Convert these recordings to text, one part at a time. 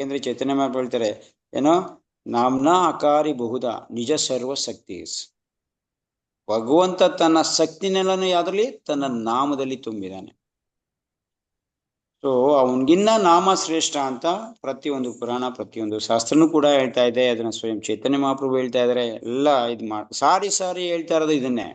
ಯಾಕೆಂದ್ರೆ ಚೈತನ್ಯ ಮಹಾಪ್ರಭು ಹೇಳ್ತಾರೆ ಏನೋ, ನಾಮ್ನ ಅಕಾರಿ ಬಹುಧ ನಿಜ ಸರ್ವ ಶಕ್ತಿ. ಭಗವಂತ ತನ್ನ ಶಕ್ತಿನೆಲ್ಲನು ಯಾವ್ದ್ರಲ್ಲಿ, ತನ್ನ ನಾಮದಲ್ಲಿ ತುಂಬಿದಾನೆ. ಸೊ ಅವನಿಗಿನ್ನ ನಾಮ ಶ್ರೇಷ್ಠ ಅಂತ ಪ್ರತಿಯೊಂದು ಪುರಾಣ, ಪ್ರತಿಯೊಂದು ಶಾಸ್ತ್ರನೂ ಕೂಡ ಹೇಳ್ತಾ ಇದೆ. ಅದನ್ನ ಸ್ವಯಂ ಚೈತನ್ಯ ಮಹಾಪ್ರಭು ಹೇಳ್ತಾ ಇದಾರೆ. ಎಲ್ಲ ಸಾರಿ ಸಾರಿ ಹೇಳ್ತಾ ಇರೋದು ಇದನ್ನೇ.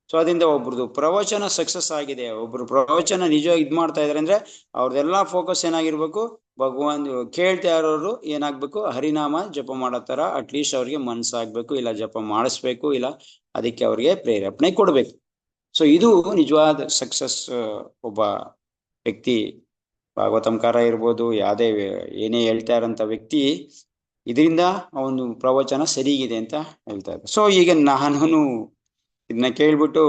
ಸೊ ಅದರಿಂದ ಒಬ್ರದ್ದು ಪ್ರವಚನ ಸಕ್ಸಸ್ ಆಗಿದೆ, ಒಬ್ರು ಪ್ರವಚನ ನಿಜ ಮಾಡ್ತಾ ಇದಾರೆ ಅಂದ್ರೆ ಅವ್ರದೆಲ್ಲಾ ಫೋಕಸ್ ಏನಾಗಿರ್ಬೇಕು, ಭಗವಾನ್ ಕೇಳ್ತಾ ಇರೋರು ಏನಾಗ್ಬೇಕು, ಹರಿನಾಮ ಜಪ ಮಾಡೋ ತರ ಅಟ್ಲೀಸ್ಟ್ ಅವ್ರಿಗೆ ಮನ್ಸಾಗ್ಬೇಕು, ಇಲ್ಲ ಜಪ ಮಾಡಿಸ್ಬೇಕು, ಇಲ್ಲ ಅದಕ್ಕೆ ಅವ್ರಿಗೆ ಪ್ರೇರೇಪಣೆ ಕೊಡ್ಬೇಕು. ಸೊ ಇದು ನಿಜವಾದ ಸಕ್ಸಸ್. ಒಬ್ಬ ವ್ಯಕ್ತಿ ಭಾಗವತಂಕಾರ ಇರ್ಬೋದು, ಯಾವ್ದೇ ಏನೇ ಹೇಳ್ತಾ ಇರೋಂಥ ವ್ಯಕ್ತಿ ಇದರಿಂದ ಅವನು ಪ್ರವಚನ ಸರಿಗಿದೆ ಅಂತ ಹೇಳ್ತಾ ಇದ್ದ. ಸೊ ಈಗ ನಾನು ಇದನ್ನ ಕೇಳ್ಬಿಟ್ಟು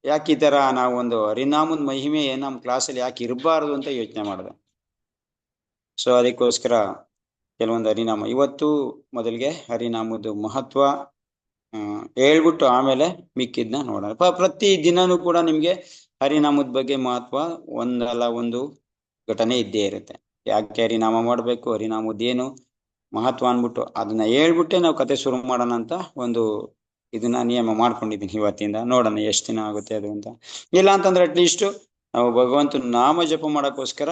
ಯಾಕೆ ಈ ತರ ನಾವು ಒಂದು ಹರಿನಾಮದ ಮಹಿಮೆ ನಮ್ಮ ಕ್ಲಾಸಲ್ಲಿ ಯಾಕೆ ಇರಬಾರ್ದು ಅಂತ ಯೋಚನೆ ಮಾಡಿದೆ. ಸೊ ಅದಕ್ಕೋಸ್ಕರ ಕೆಲವೊಂದು ಹರಿನಾಮ ಇವತ್ತು ಮೊದಲಿಗೆ ಹರಿನಾಮದ ಮಹತ್ವ ಹೇಳ್ಬಿಟ್ಟು ಆಮೇಲೆ ಮಿಕ್ಕಿದ್ನ ನೋಡೋಣ. ಪ್ರತಿ ದಿನನೂ ಕೂಡ ನಿಮ್ಗೆ ಹರಿನಾಮದ ಬಗ್ಗೆ ಮಹತ್ವ ಒಂದಲ್ಲ ಒಂದು ಘಟನೆ ಇದ್ದೇ ಇರುತ್ತೆ. ಯಾಕೆ ಹರಿನಾಮ ಮಾಡ್ಬೇಕು, ಹರಿನಾಮದ್ದೇನು ಮಹತ್ವ ಅನ್ಬಿಟ್ಟು ಅದನ್ನ ಹೇಳ್ಬಿಟ್ಟೆ ನಾವು ಕತೆ ಶುರು ಮಾಡೋಣ ಅಂತ ಒಂದು ಇದನ್ನ ನಿಯಮ ಮಾಡ್ಕೊಂಡಿದ್ದೀನಿ. ಇವತ್ತಿಂದ ನೋಡೋಣ ಎಷ್ಟು ದಿನ ಆಗುತ್ತೆ ಅದು ಅಂತ. ಇಲ್ಲ ಅಂತಂದ್ರೆ ಅಟ್ಲೀಸ್ಟ್ ನಾವು ಭಗವಂತನ ನಾಮ ಜಪ ಮಾಡೋಕ್ಕೋಸ್ಕರ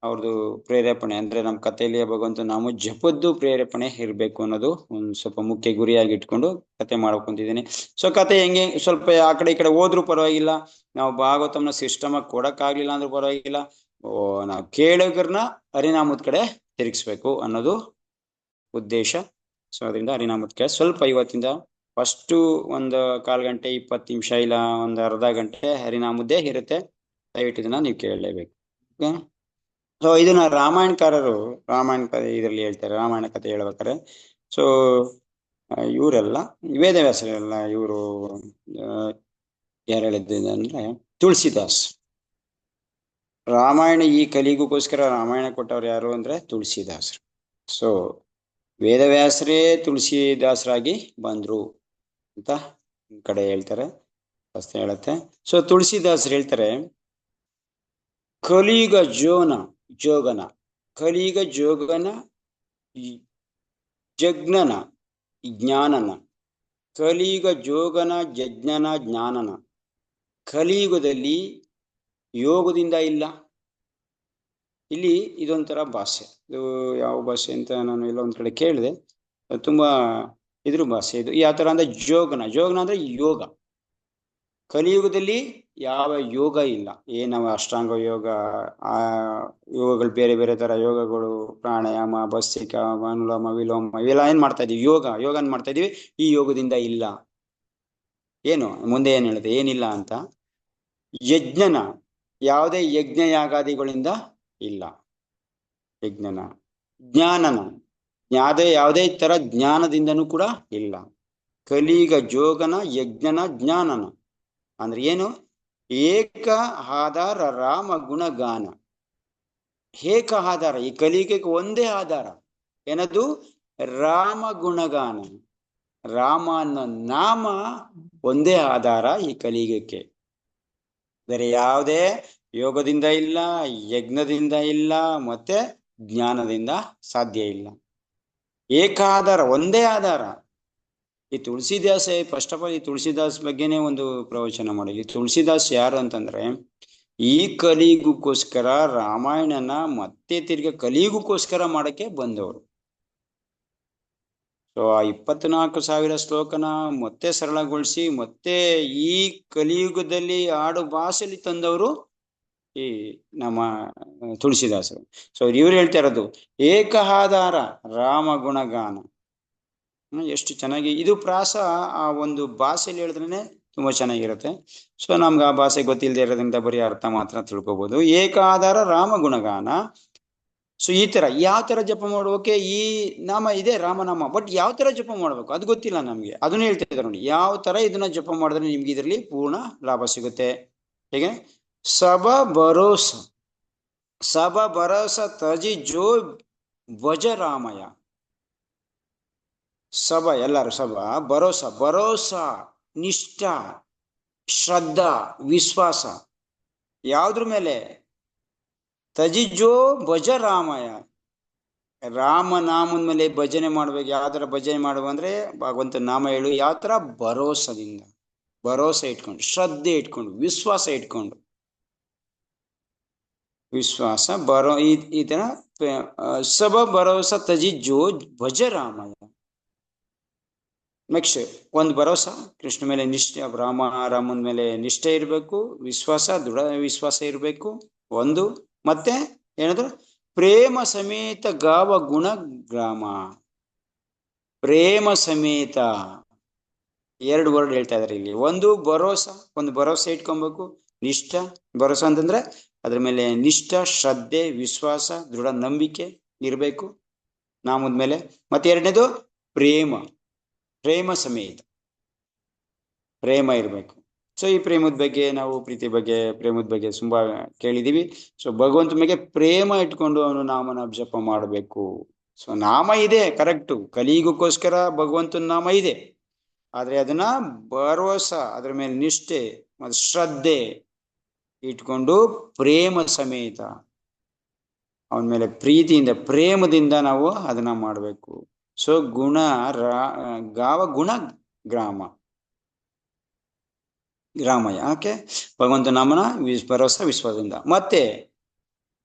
ಅವ್ರದ್ದು ಪ್ರೇರೇಪಣೆ ಅಂದ್ರೆ ನಮ್ಮ ಕಥೆಯಲ್ಲಿ ಭಗವಂತನ ನಾಮ ಜಪದ್ದು ಪ್ರೇರೇಪಣೆ ಇರಬೇಕು ಅನ್ನೋದು ಒಂದು ಸ್ವಲ್ಪ ಮುಖ್ಯ ಗುರಿಯಾಗಿ ಇಟ್ಕೊಂಡು ಕತೆ ಮಾಡ್ಕೊಂತಿದ್ದೀನಿ. ಸೊ ಕತೆ ಹೆಂಗೆ ಸ್ವಲ್ಪ ಆ ಕಡೆ ಈ ಕಡೆ ಹೋದ್ರೂ ಪರವಾಗಿಲ್ಲ, ನಾವು ಭಾಗವತಂನ ಸಿಸ್ಟಮ್ ಆಗಿ ಕೊಡಕ್ಕಾಗ್ಲಿಲ್ಲ ಅಂದ್ರೂ ಪರವಾಗಿಲ್ಲ, ನಾವು ಕೇಳೋಗರ್ನ ಹರಿನಾಮದ ಕಡೆ ತಿರುಗಿಸ್ಬೇಕು ಅನ್ನೋದು ಉದ್ದೇಶ. ಸೊ ಅದರಿಂದ ಹರಿನಾಮದ ಸ್ವಲ್ಪ ಇವತ್ತಿಂದ ಫಸ್ಟು ಒಂದು 1/4 ಗಂಟೆ 20 ನಿಮಿಷ ಇಲ್ಲ ಒಂದು ಅರ್ಧ ಗಂಟೆ ಹರಿನಾಮದ್ದೇ ಇರುತ್ತೆ. ದಯವಿಟ್ಟು ಇದನ್ನ ನೀವು ಕೇಳಲೇಬೇಕು. ಸೊ ಇದನ್ನ ರಾಮಾಯಣಕಾರರು ರಾಮಾಯಣ ಕಥೆ ಇದರಲ್ಲಿ ಹೇಳ್ತಾರೆ. ರಾಮಾಯಣ ಕಥೆ ಹೇಳ್ಬೇಕಾರೆ ಸೊ ಇವರೆಲ್ಲ ವೇದವ್ಯಾಸರೆಲ್ಲ ಇವರು ಯಾರು ಹೇಳಿದ್ದು ಅಂದ್ರೆ ತುಳಸಿದಾಸ್. ರಾಮಾಯಣ ಈ ಕಲಿಗೋಸ್ಕರ ರಾಮಾಯಣ ಕೊಟ್ಟವ್ರು ಯಾರು ಅಂದ್ರೆ ತುಳಸಿದಾಸರು. ಸೊ ವೇದವ್ಯಾಸರೇ ತುಳಸಿದಾಸರಾಗಿ ಬಂದ್ರು ಅಂತ ಕಡೆ ಹೇಳ್ತಾರೆ, ಶಾಸ್ತ್ರ ಹೇಳುತ್ತೆ. ಸೊ ತುಳಸಿದಾಸರು ಹೇಳ್ತಾರೆ, ಕಲಿಯುಗ ಜೋಗನ ಕಲಿಯುಗ ಜೋಗನ ಜಜ್ಞನ ಜ್ಞಾನನ, ಕಲಿಯುಗ ಜೋಗನ ಯಜ್ಞನ ಜ್ಞಾನನ. ಕಲಿಯುಗದಲ್ಲಿ ಯೋಗದಿಂದ ಇಲ್ಲ. ಇಲ್ಲಿ ಇದೊಂಥರ ಭಾಷೆ, ಇದು ಯಾವ ಭಾಷೆ ಅಂತ ನಾನು ಎಲ್ಲ ಒಂದ್ ಕಡೆ ಕೇಳಿದೆ, ತುಂಬಾ ಇದ್ರ ಭಾಷೆ ಇದು. ಯಾವ ತರ ಅಂದ್ರೆ ಜೋಗನ ಅಂದ್ರೆ ಯೋಗ. ಕಲಿಯುಗದಲ್ಲಿ ಯಾವ ಯೋಗ ಇಲ್ಲ. ನಾವು ಅಷ್ಟಾಂಗ ಯೋಗ, ಆ ಯೋಗಗಳು ಬೇರೆ ಬೇರೆ ತರ ಯೋಗಗಳು, ಪ್ರಾಣಾಯಾಮ, ಭಸ್ತ್ರಿಕ, ಅನುಲೋಮ ವಿಲೋಮ, ಇವೆಲ್ಲ ಏನ್ ಮಾಡ್ತಾ ಇದೀವಿ, ಯೋಗ ಮಾಡ್ತಾ ಇದೀವಿ. ಈ ಯೋಗದಿಂದ ಇಲ್ಲ. ಏನು ಮುಂದೆ ಏನ್ ಹೇಳಿದೆ, ಏನಿಲ್ಲ ಅಂತ. ಯಜ್ಞನ ಯಾವುದೇ ಯಜ್ಞ ಯಾಗಾದಿಗಳಿಂದ ಇಲ್ಲ. ಯಜ್ಞನ ಜ್ಞಾನನ ಯಾವುದೇ ತರ ಜ್ಞಾನದಿಂದನೂ ಕೂಡ ಇಲ್ಲ. ಕಲಿಯುಗ ಜೋಗನ ಯಜ್ಞನ ಜ್ಞಾನನ ಅಂದ್ರೆ ಏನು, ಏಕ ಆಧಾರ ರಾಮ ಗುಣಗಾನ. ಏಕ ಆಧಾರ, ಈ ಕಲಿಯುಗಕ್ಕೆ ಒಂದೇ ಆಧಾರ ಏನದು, ರಾಮ ಗುಣಗಾನ. ರಾಮ ಅನ್ನೋ ನಾಮ ಒಂದೇ ಆಧಾರ ಈ ಕಲಿಯುಗಕ್ಕೆ. ಬೇರೆ ಯಾವುದೇ ಯೋಗದಿಂದ ಇಲ್ಲ, ಯಜ್ಞದಿಂದ ಇಲ್ಲ, ಮತ್ತೆ ಜ್ಞಾನದಿಂದ ಸಾಧ್ಯ ಇಲ್ಲ. ಏಕಾಧಾರ, ಒಂದೇ ಆಧಾರ. ಈ ತುಳಸಿದಾಸ ಫಸ್ಟ್ ಆಫ್ ಆಲ್ ಈ ತುಳಸಿದಾಸ್ ಬಗ್ಗೆನೇ ಒಂದು ಪ್ರವಚನ ಮಾಡಿ. ಈ ತುಳಸಿದಾಸ್ ಯಾರು ಅಂತಂದ್ರೆ, ಈ ಕಲಿಯುಗಕ್ಕೋಸ್ಕರ ರಾಮಾಯಣನ ಮತ್ತೆ ತಿರ್ಗಿ ಕಲಿಯುಗಕ್ಕೋಸ್ಕರ ಮಾಡಕ್ಕೆ ಬಂದವರು. ಸೊ ಆ 24,000 ಶ್ಲೋಕನ ಮತ್ತೆ ಸರಳಗೊಳಿಸಿ ಮತ್ತೆ ಈ ಕಲಿಯುಗದಲ್ಲಿ ಆಡು ಭಾಷೆಯಲ್ಲಿ ತಂದವರು ಈ ನಮ್ಮ ತುಳಸಿದಾಸರು. ಸೊ ಇವ್ರು ಹೇಳ್ತಾ ಇರೋದು ಏಕ ಆಧಾರ ರಾಮ ಗುಣಗಾನ. ಎಷ್ಟು ಚೆನ್ನಾಗಿ ಇದು ಪ್ರಾಸ ಆ ಒಂದು ಭಾಷೆಯಲ್ಲಿ ಹೇಳಿದ್ರೇನೆ ತುಂಬಾ ಚೆನ್ನಾಗಿರುತ್ತೆ. ಸೊ ನಮ್ಗೆ ಆ ಭಾಷೆ ಗೊತ್ತಿಲ್ಲದೆ ಇರೋದ್ರಿಂದ ಬರೀ ಅರ್ಥ ಮಾತ್ರ ತಿಳ್ಕೊಬಹುದು. ಏಕ ಆಧಾರ ರಾಮ ಗುಣಗಾನ. ಸೊ ಈ ತರ ಯಾವ ತರ ಜಪ ಮಾಡೋಕೆ ಈ ನಾಮ ಇದೆ ರಾಮನಾಮ, ಬಟ್ ಯಾವ ತರ ಜಪ ಮಾಡ್ಬೇಕು ಅದು ಗೊತ್ತಿಲ್ಲ ನಮ್ಗೆ. ಅದನ್ನ ಹೇಳ್ತಾ ಇದ್ದಾರೆ ನೋಡಿ, ಯಾವ ತರ ಇದನ್ನ ಜಪ ಮಾಡಿದ್ರೆ ನಿಮ್ಗೆ ಇದರಲ್ಲಿ ಪೂರ್ಣ ಲಾಭ ಸಿಗುತ್ತೆ. ಹೇಗೆ, ಸಬ ಭರೋಸ ತಜಿ ಜೋ ಭಜ ರಾಮಯ. ಎಲ್ಲರೂ ಭರೋಸ ನಿಷ್ಠ ಶ್ರದ್ಧಾ ವಿಶ್ವಾಸ ಯಾವ್ದ್ರ ಮೇಲೆ, ತಜಿಜೋ ಭಜ ರಾಮಯ, ರಾಮನಾಮದ ಮೇಲೆ ಭಜನೆ ಮಾಡ್ಬೇಕು. ಯಾವ ತರ ಭಜನೆ ಮಾಡುವ ಅಂದ್ರೆ ಭಗವಂತ ನಾಮ ಹೇಳು, ಯಾವ ತರ ಭರೋಸದಿಂದ, ಭರೋಸೆ ಇಟ್ಕೊಂಡು, ಶ್ರದ್ಧೆ ಇಟ್ಕೊಂಡು, ವಿಶ್ವಾಸ ಇಟ್ಕೊಂಡು, ವಿಶ್ವಾಸ ಈ ತರ ಸಬ ಭರೋಸಾ ತಜಿ ಜೋ ಭಜ ರಾಮಯ್ಯ. ನೆಕ್ಸ್ಟ್ ಒಂದು ಭರೋಸಾ ಕೃಷ್ಣ ಮೇಲೆ ನಿಷ್ಠೆ, ರಾಮನ ಮೇಲೆ ನಿಷ್ಠೆ ಇರಬೇಕು, ವಿಶ್ವಾಸ, ದೃಢ ವಿಶ್ವಾಸ ಇರಬೇಕು ಒಂದು. ಮತ್ತೆ ಏನಾದ್ರು ಪ್ರೇಮ ಸಮೇತ ಗಾವ ಗುಣ ಗ್ರಾಮ. ಪ್ರೇಮ ಸಮೇತ ಎರಡು ವರ್ಡ್ ಹೇಳ್ತಾ ಇದಾರೆ ಇಲ್ಲಿ. ಒಂದು ಭರೋಸಾ, ಒಂದು ಭರೋಸೆ ಇಟ್ಕೊಬೇಕು, ನಿಷ್ಠ. ಭರೋಸಾ ಅಂತಂದ್ರೆ ಅದ್ರ ಮೇಲೆ ನಿಷ್ಠ, ಶ್ರದ್ಧೆ, ವಿಶ್ವಾಸ, ದೃಢ ನಂಬಿಕೆ ಇರಬೇಕು ನಾಮದ ಮೇಲೆ. ಮತ್ತೆ ಎರಡನೇದು ಪ್ರೇಮ, ಪ್ರೇಮ ಸಮೇತ ಪ್ರೇಮ ಇರಬೇಕು. ಸೊ ಈ ಪ್ರೇಮದ ಬಗ್ಗೆ ನಾವು, ಪ್ರೀತಿ ಬಗ್ಗೆ, ಪ್ರೇಮದ ಬಗ್ಗೆ ತುಂಬಾ ಕೇಳಿದೀವಿ. ಸೊ ಭಗವಂತ ಮೇಲೆ ಪ್ರೇಮ ಇಟ್ಕೊಂಡು ಅವನು ನಾಮನ ಜಪ ಮಾಡಬೇಕು. ಸೊ ನಾಮ ಇದೆ ಕರೆಕ್ಟು, ಕಲಿಯುಗಕ್ಕೋಸ್ಕರ ಭಗವಂತನ ನಾಮ ಇದೆ. ಆದ್ರೆ ಅದನ್ನ ಭರವಸೆ, ಅದ್ರ ಮೇಲೆ ನಿಷ್ಠೆ ಮತ್ತು ಶ್ರದ್ಧೆ ಇಟ್ಕೊಂಡು ಪ್ರೇಮ ಸಮೇತ ಅವನ ಮೇಲೆ ಪ್ರೀತಿಯಿಂದ, ಪ್ರೇಮದಿಂದ ನಾವು ಅದನ್ನ ಮಾಡಬೇಕು. ಸೊ ಗುಣ ಗಾವ ಗುಣ ಗ್ರಾಮ ಗ್ರಾಮಯ್ಯ. ಓಕೆ, ಭಗವಂತ ನಾಮನ ಭರವಸೆ ವಿಶ್ವಾಸದಿಂದ. ಮತ್ತೆ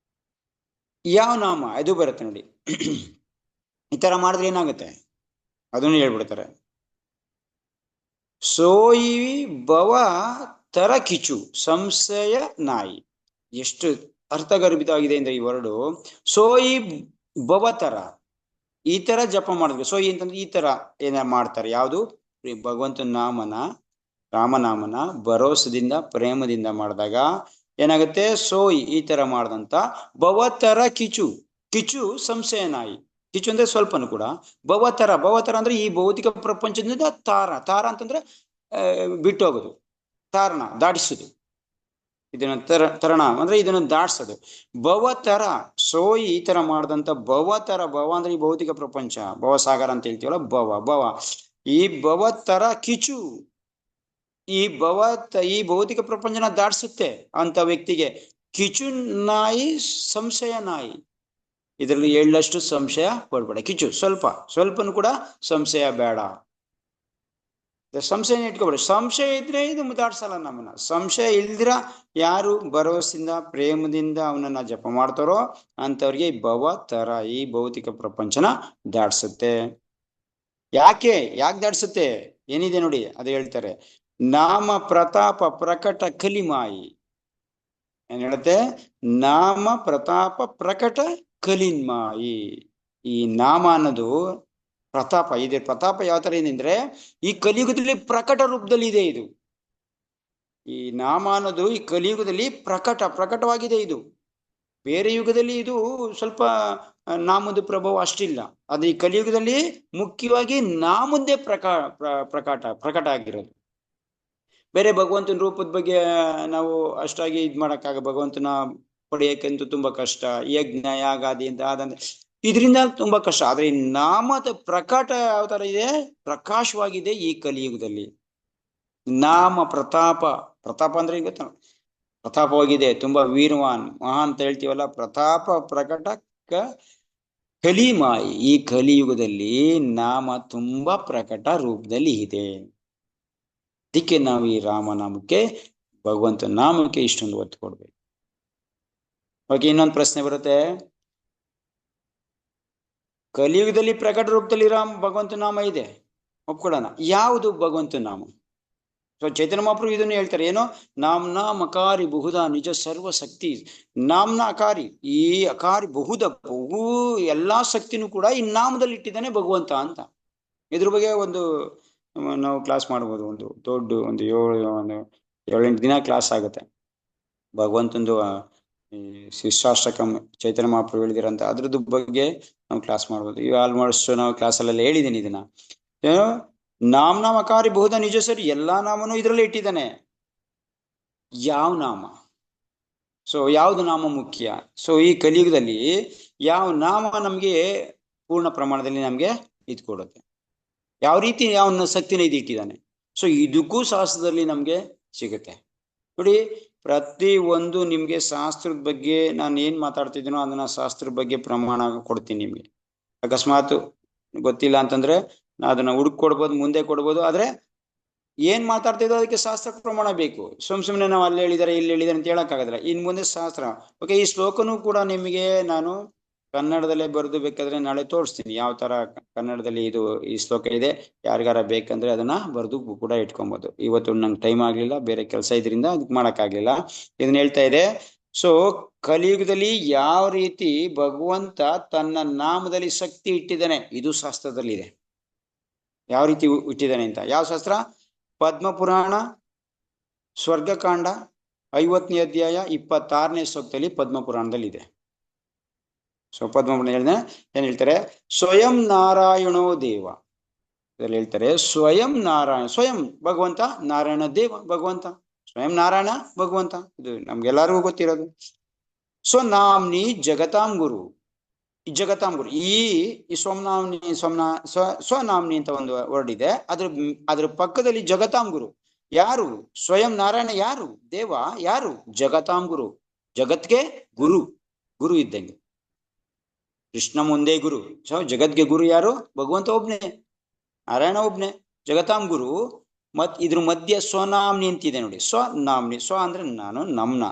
ಯಾವ ನಾಮ ಇದು ಬರುತ್ತೆ ನೋಡಿ. ಈ ತರ ಮಾಡಿದ್ರೆ ಏನಾಗುತ್ತೆ ಅದನ್ನು ಹೇಳ್ಬಿಡ್ತಾರೆ. ಸೋಯಿ ಭವ ತರ ಕಿಚು ಸಂಶಯ ನಾಯಿ. ಎಷ್ಟು ಅರ್ಥಗರ್ಭಿತವಾಗಿದೆ ಅಂದ್ರೆ ಈ ವರ್ಡು. ಸೋಯಿ ಭವ ತರ, ಈ ತರ ಜಪ ಮಾಡಿದ್ರು. ಸೋಯಿ ಅಂತಂದ್ರೆ ಈ ತರ ಏನ ಮಾಡ್ತಾರೆ, ಯಾವುದು ಭಗವಂತನ ನಾಮನ, ರಾಮನಾಮನ ಭರೋಸದಿಂದ, ಪ್ರೇಮದಿಂದ ಮಾಡಿದಾಗ ಏನಾಗುತ್ತೆ, ಸೋಯಿ ಈ ತರ ಮಾಡ್ದಂತ, ಭವತರ ಕಿಚು, ಕಿಚು ಸಂಶಯ ನಾಯಿ. ಕಿಚು ಅಂದ್ರೆ ಸ್ವಲ್ಪನು ಕೂಡ, ಭವತರ, ಭವತರ ಅಂದ್ರೆ ಈ ಭೌತಿಕ ಪ್ರಪಂಚದಿಂದ ತಾರ, ತಾರ ಅಂತಂದ್ರೆ ಬಿಟ್ಟು ಹೋಗೋದು, ತಾರಣ ದಾಟಿಸೋದು, ಇದನ್ನ ತರಣ ಅಂದ್ರೆ ಇದನ್ನ ದಾಟಿಸೋದು. ಭವತರ, ಸೋಯಿ ಈ ತರ ಮಾಡ್ದಂತ ಭವತರ, ಭವ ಅಂದ್ರೆ ಈ ಭೌತಿಕ ಪ್ರಪಂಚ, ಭವಸಾಗರ ಅಂತ ಹೇಳ್ತೀವಲ್ಲ, ಭವ ಈ ಭವತರ ಕಿಚು, ಈ ಈ ಭೌತಿಕ ಪ್ರಪಂಚನ ದಾಟಿಸುತ್ತೆ ಅಂತ ವ್ಯಕ್ತಿಗೆ ಕಿಚು ನಾಯಿ, ಸಂಶಯ ನಾಯಿ. ಇದರಲ್ಲಿ ಎಳ್ಳಷ್ಟು ಸಂಶಯ ಪಡ್ಬೇಡ. ಕಿಚು ಸ್ವಲ್ಪನು ಕೂಡ ಸಂಶಯ ಬೇಡ, ಸಂಶಯ ಇಟ್ಕೋಬೇಡ. ಸಂಶಯ ಇದ್ರೆ ಇದು ದಾಟ್ಸಲ್ಲ ನಮ್ಮನ್ನ. ಸಂಶಯ ಇಲ್ದಿರ ಯಾರು ಭರವಸೆಯಿಂದ, ಪ್ರೇಮದಿಂದ ಅವನನ್ನ ಜಪ ಮಾಡ್ತಾರೋ ಅಂತವ್ರಿಗೆ ಭವ ತರ, ಈ ಭೌತಿಕ ಪ್ರಪಂಚನ ದಾಟ್ಸುತ್ತೆ. ಯಾಕೆ ದಾಟ್ಸುತ್ತೆ, ಏನಿದೆ ನೋಡಿ ಅದು ಹೇಳ್ತಾರೆ. ನಾಮ ಪ್ರತಾಪ ಪ್ರಕಟ ಕಲಿಮಾಯಿ. ಏನ್ ಹೇಳುತ್ತೆ, ನಾಮ ಪ್ರತಾಪ ಪ್ರಕಟ ಕಲಿನ್ಮಾಯಿ. ಈ ನಾಮ ಅನ್ನೋದು ಪ್ರತಾಪ ಇದೆ. ಪ್ರತಾಪ ಯಾವ ತರ ಇದೆ ಅಂದ್ರೆ ಈ ಕಲಿಯುಗದಲ್ಲಿ ಪ್ರಕಟ ರೂಪದಲ್ಲಿ ಇದೆ ಇದು. ಈ ನಾಮ ಅನ್ನೋದು ಈ ಕಲಿಯುಗದಲ್ಲಿ ಪ್ರಕಟವಾಗಿದೆ. ಇದು ಬೇರೆ ಯುಗದಲ್ಲಿ ಇದು ಸ್ವಲ್ಪ ನಾಮದ ಪ್ರಭಾವ ಅಷ್ಟಿಲ್ಲ. ಅದು ಈ ಕಲಿಯುಗದಲ್ಲಿ ಮುಖ್ಯವಾಗಿ ನಾಮದ್ದೇ ಪ್ರಕಟ ಆಗಿರೋದು. ಬೇರೆ ಭಗವಂತನ ರೂಪದ ಬಗ್ಗೆ ನಾವು ಅಷ್ಟಾಗಿ ಇದ್ ಮಾಡಕ್ಕಾಗ, ಭಗವಂತನ ಪಡೆಯಕ್ಕಂತೂ ತುಂಬಾ ಕಷ್ಟ. ಯಜ್ಞ ಯಾಗಾದಿ ಅಂತ ಆದಂದ್ರೆ ಇದರಿಂದ ತುಂಬಾ ಕಷ್ಟ. ಆದ್ರೆ ಈ ನಾಮದ ಪ್ರಕಟ ಯಾವ ತರ ಇದೆ, ಪ್ರಕಾಶವಾಗಿದೆ ಈ ಕಲಿಯುಗದಲ್ಲಿ. ನಾಮ ಪ್ರತಾಪ ಅಂದ್ರೆ ಈಗ ಗೊತ್ತ, ಪ್ರತಾಪವಾಗಿದೆ, ತುಂಬಾ ವೀರವಾನ್, ಮಹಾ ಅಂತ ಹೇಳ್ತೀವಲ್ಲ, ಪ್ರತಾಪ ಪ್ರಕಟ ಕಲಿಮಾಯಿ. ಈ ಕಲಿಯುಗದಲ್ಲಿ ನಾಮ ತುಂಬಾ ಪ್ರಕಟ ರೂಪದಲ್ಲಿ ಇದೆ. ಅದಕ್ಕೆ ನಾವು ಈ ರಾಮನಾಮಕ್ಕೆ, ಭಗವಂತನ ನಾಮಕ್ಕೆ ಇಷ್ಟೊಂದು ಒತ್ತು ಕೊಡ್ಬೇಕು. ಓಕೆ, ಇನ್ನೊಂದು ಪ್ರಶ್ನೆ ಬರುತ್ತೆ. ಕಲಿಯುಗದಲ್ಲಿ ಪ್ರಕಟ ರೂಪದಲ್ಲಿ ಭಗವಂತ ನಾಮ ಇದೆ, ಒಪ್ಕೊಳ್ಳೋಣ. ಯಾವುದು ಭಗವಂತ ನಾಮ? ಸೊ ಚೈತನ್ಯ ಮಹಾಪ್ರಭು ಇದನ್ನು ಹೇಳ್ತಾರೆ, ಏನೋ ನಾಮ್ನ ಅಕಾರಿ ಬಹುಧ ನಿಜ ಸರ್ವಶಕ್ತಿ. ನಾಮ್ನ ಅಕಾರಿ, ಈ ಅಕಾರಿ ಬಹು ಎಲ್ಲಾ ಶಕ್ತಿನೂ ಕೂಡ ಈ ನಾಮದಲ್ಲಿ ಇಟ್ಟಿದ್ದಾನೆ ಭಗವಂತ ಅಂತ. ಇದ್ರ ಬಗ್ಗೆ ಒಂದು ನಾವು ಕ್ಲಾಸ್ ಮಾಡ್ಬೋದು. ಒಂದು ದೊಡ್ಡ ಒಂದು 7-8 ದಿನ ಕ್ಲಾಸ್ ಆಗುತ್ತೆ. ಭಗವಂತಂದು ಶಿಷ್ಟಾಷ್ಟಕಂ ಚೈತನ್ಯ ಮಹಾಪ್ರಭು ಹೇಳಿದಿರಂತ, ಅದ್ರದ್ದು ಬಗ್ಗೆ ನಾವು ಕ್ಲಾಸ್ ಮಾಡ್ಬೋದು. ಈಗ ಆಲ್ಮೋಸ್ಟ್ ನಾವು ಕ್ಲಾಸಲ್ಲೆಲ್ಲ ಹೇಳಿದ್ದೀನಿ ಇದನ್ನ. ನಾಮ ಅಕಾರಿ ಬಹುಧ ನಿಜ ಸರಿ, ಎಲ್ಲಾ ನಾಮನು ಇದರಲ್ಲಿ ಇಟ್ಟಿದ್ದಾನೆ. ಯಾವ ನಾಮ? ಸೊ ಯಾವ್ದು ನಾಮ ಮುಖ್ಯ? ಸೊ ಈ ಕಲಿಯುಗದಲ್ಲಿ ಯಾವ ನಾಮ ನಮ್ಗೆ ಪೂರ್ಣ ಪ್ರಮಾಣದಲ್ಲಿ ನಮ್ಗೆ ಇದು ಕೊಡುತ್ತೆ, ಯಾವ ರೀತಿ ಯಾವ ಶಕ್ತಿನ ಇದು ಇಟ್ಟಿದ್ದಾನೆ. ಸೊ ಇದಕ್ಕೂ ಶಾಸ್ತ್ರದಲ್ಲಿ ನಮ್ಗೆ ಸಿಗುತ್ತೆ ನೋಡಿ. ಪ್ರತಿ ಒಂದು ನಿಮ್ಗೆ ಶಾಸ್ತ್ರದ ಬಗ್ಗೆ ನಾನು ಏನ್ ಮಾತಾಡ್ತಿದ್ದೀನೋ ಅದನ್ನ ಶಾಸ್ತ್ರದ ಬಗ್ಗೆ ಪ್ರಮಾಣ ಕೊಡ್ತೀನಿ ನಿಮ್ಗೆ. ಅಕಸ್ಮಾತ್ ಗೊತ್ತಿಲ್ಲ ಅಂತಂದ್ರೆ ಅದನ್ನ ಹುಡುಕ್ ಕೊಡ್ಬೋದು, ಮುಂದೆ ಕೊಡ್ಬೋದು. ಆದ್ರೆ ಏನ್ ಮಾತಾಡ್ತಿದ್ದೋ ಅದಕ್ಕೆ ಶಾಸ್ತ್ರ ಪ್ರಮಾಣ ಬೇಕು. ಸುಮ್ನೆ ನಾವು ಅಲ್ಲಿ ಹೇಳಿದಾರೆ ಇಲ್ಲಿ ಹೇಳಿದಾರೆ ಅಂತ ಹೇಳಕ್ಕಾಗಲ್ಲ. ಇನ್ ಮುಂದೆ ಶಾಸ್ತ್ರ. ಓಕೆ, ಈ ಶ್ಲೋಕನೂ ಕೂಡ ನಿಮಗೆ ನಾನು ಕನ್ನಡದಲ್ಲೇ ಬರೆದು ಬೇಕಾದ್ರೆ ನಾಳೆ ತೋರಿಸ್ತೀನಿ ಯಾವ ತರ ಕನ್ನಡದಲ್ಲಿ ಇದು ಈ ಶ್ಲೋಕ ಇದೆ. ಯಾರಿಗಾರ ಬೇಕಂದ್ರೆ ಅದನ್ನ ಬರೆದು ಕೂಡ ಇಟ್ಕೊಬೋದು. ಇವತ್ತು ನಂಗೆ ಟೈಮ್ ಆಗ್ಲಿಲ್ಲ, ಬೇರೆ ಕೆಲಸ ಇದರಿಂದ ಅದಕ್ಕೆ ಮಾಡಕ್ಕಾಗ್ಲಿಲ್ಲ. ಇದನ್ನ ಹೇಳ್ತಾ ಇದೆ. ಸೊ ಕಲಿಯುಗದಲ್ಲಿ ಯಾವ ರೀತಿ ಭಗವಂತ ತನ್ನ ನಾಮದಲ್ಲಿ ಶಕ್ತಿ ಇಟ್ಟಿದ್ದಾನೆ ಇದು ಶಾಸ್ತ್ರದಲ್ಲಿ ಇದೆ. ಯಾವ ರೀತಿ ಇಟ್ಟಿದ್ದಾನೆ ಅಂತ. ಯಾವ ಶಾಸ್ತ್ರ? ಪದ್ಮಪುರಾಣ ಸ್ವರ್ಗಕಾಂಡ 50ನೇ ಅಧ್ಯಾಯ 26ನೇ ಶ್ಲೋಕದಲ್ಲಿ ಪದ್ಮಪುರಾಣದಲ್ಲಿ ಇದೆ. ಸೊ ಪದ್ಮಪುರಾಣ ಹೇಳಿದ ಏನ್ ಹೇಳ್ತಾರೆ? ಸ್ವಯಂ ನಾರಾಯಣೋ ದೇವ ಇದ್ರಲ್ಲಿ ಹೇಳ್ತಾರೆ. ಸ್ವಯಂ ನಾರಾಯಣ, ಸ್ವಯಂ ಭಗವಂತ, ನಾರಾಯಣ ದೇವ ಭಗವಂತ, ಸ್ವಯಂ ನಾರಾಯಣ ಭಗವಂತ. ಇದು ನಮ್ಗೆಲ್ಲರಿಗೂ ಗೊತ್ತಿರೋದು. ಸ್ವನಾಮ್ನಿ ಜಗತಾಂ ಗುರು, ಜಗತಾಂ ಗುರು. ಈ ಸ್ವನಾಮ್ನಿ ಸ್ವನಾಮ್ನಿ ಅಂತ ಒಂದು ವರ್ಡ್ ಇದೆ. ಅದ್ರ ಪಕ್ಕದಲ್ಲಿ ಜಗತಾಂ ಗುರು. ಯಾರು? ಸ್ವಯಂ ನಾರಾಯಣ. ಯಾರು? ದೇವ. ಯಾರು? ಜಗತಾಂ ಗುರು. ಜಗತ್ಗೆ ಗುರು, ಗುರು ಇದ್ದಂಗೆ. ಕೃಷ್ಣ ಮುಂದೆ ಗುರು. ಸೊ ಜಗತ್ಗೆ ಗುರು ಯಾರು? ಭಗವಂತ ಒಬ್ನೇ, ನಾರಾಯಣ ಒಬ್ನೇ, ಜಗತಾಂ ಗುರು. ಇದ್ರ ಮಧ್ಯೆ ಸ್ವನಾಮ್ನಿ ಅಂತಿದೆ ನೋಡಿ. ಸ್ವನಾಮ್ನಿ. ಸ್ವ ಅಂದ್ರೆ ನಾನು, ನಮ್ನ,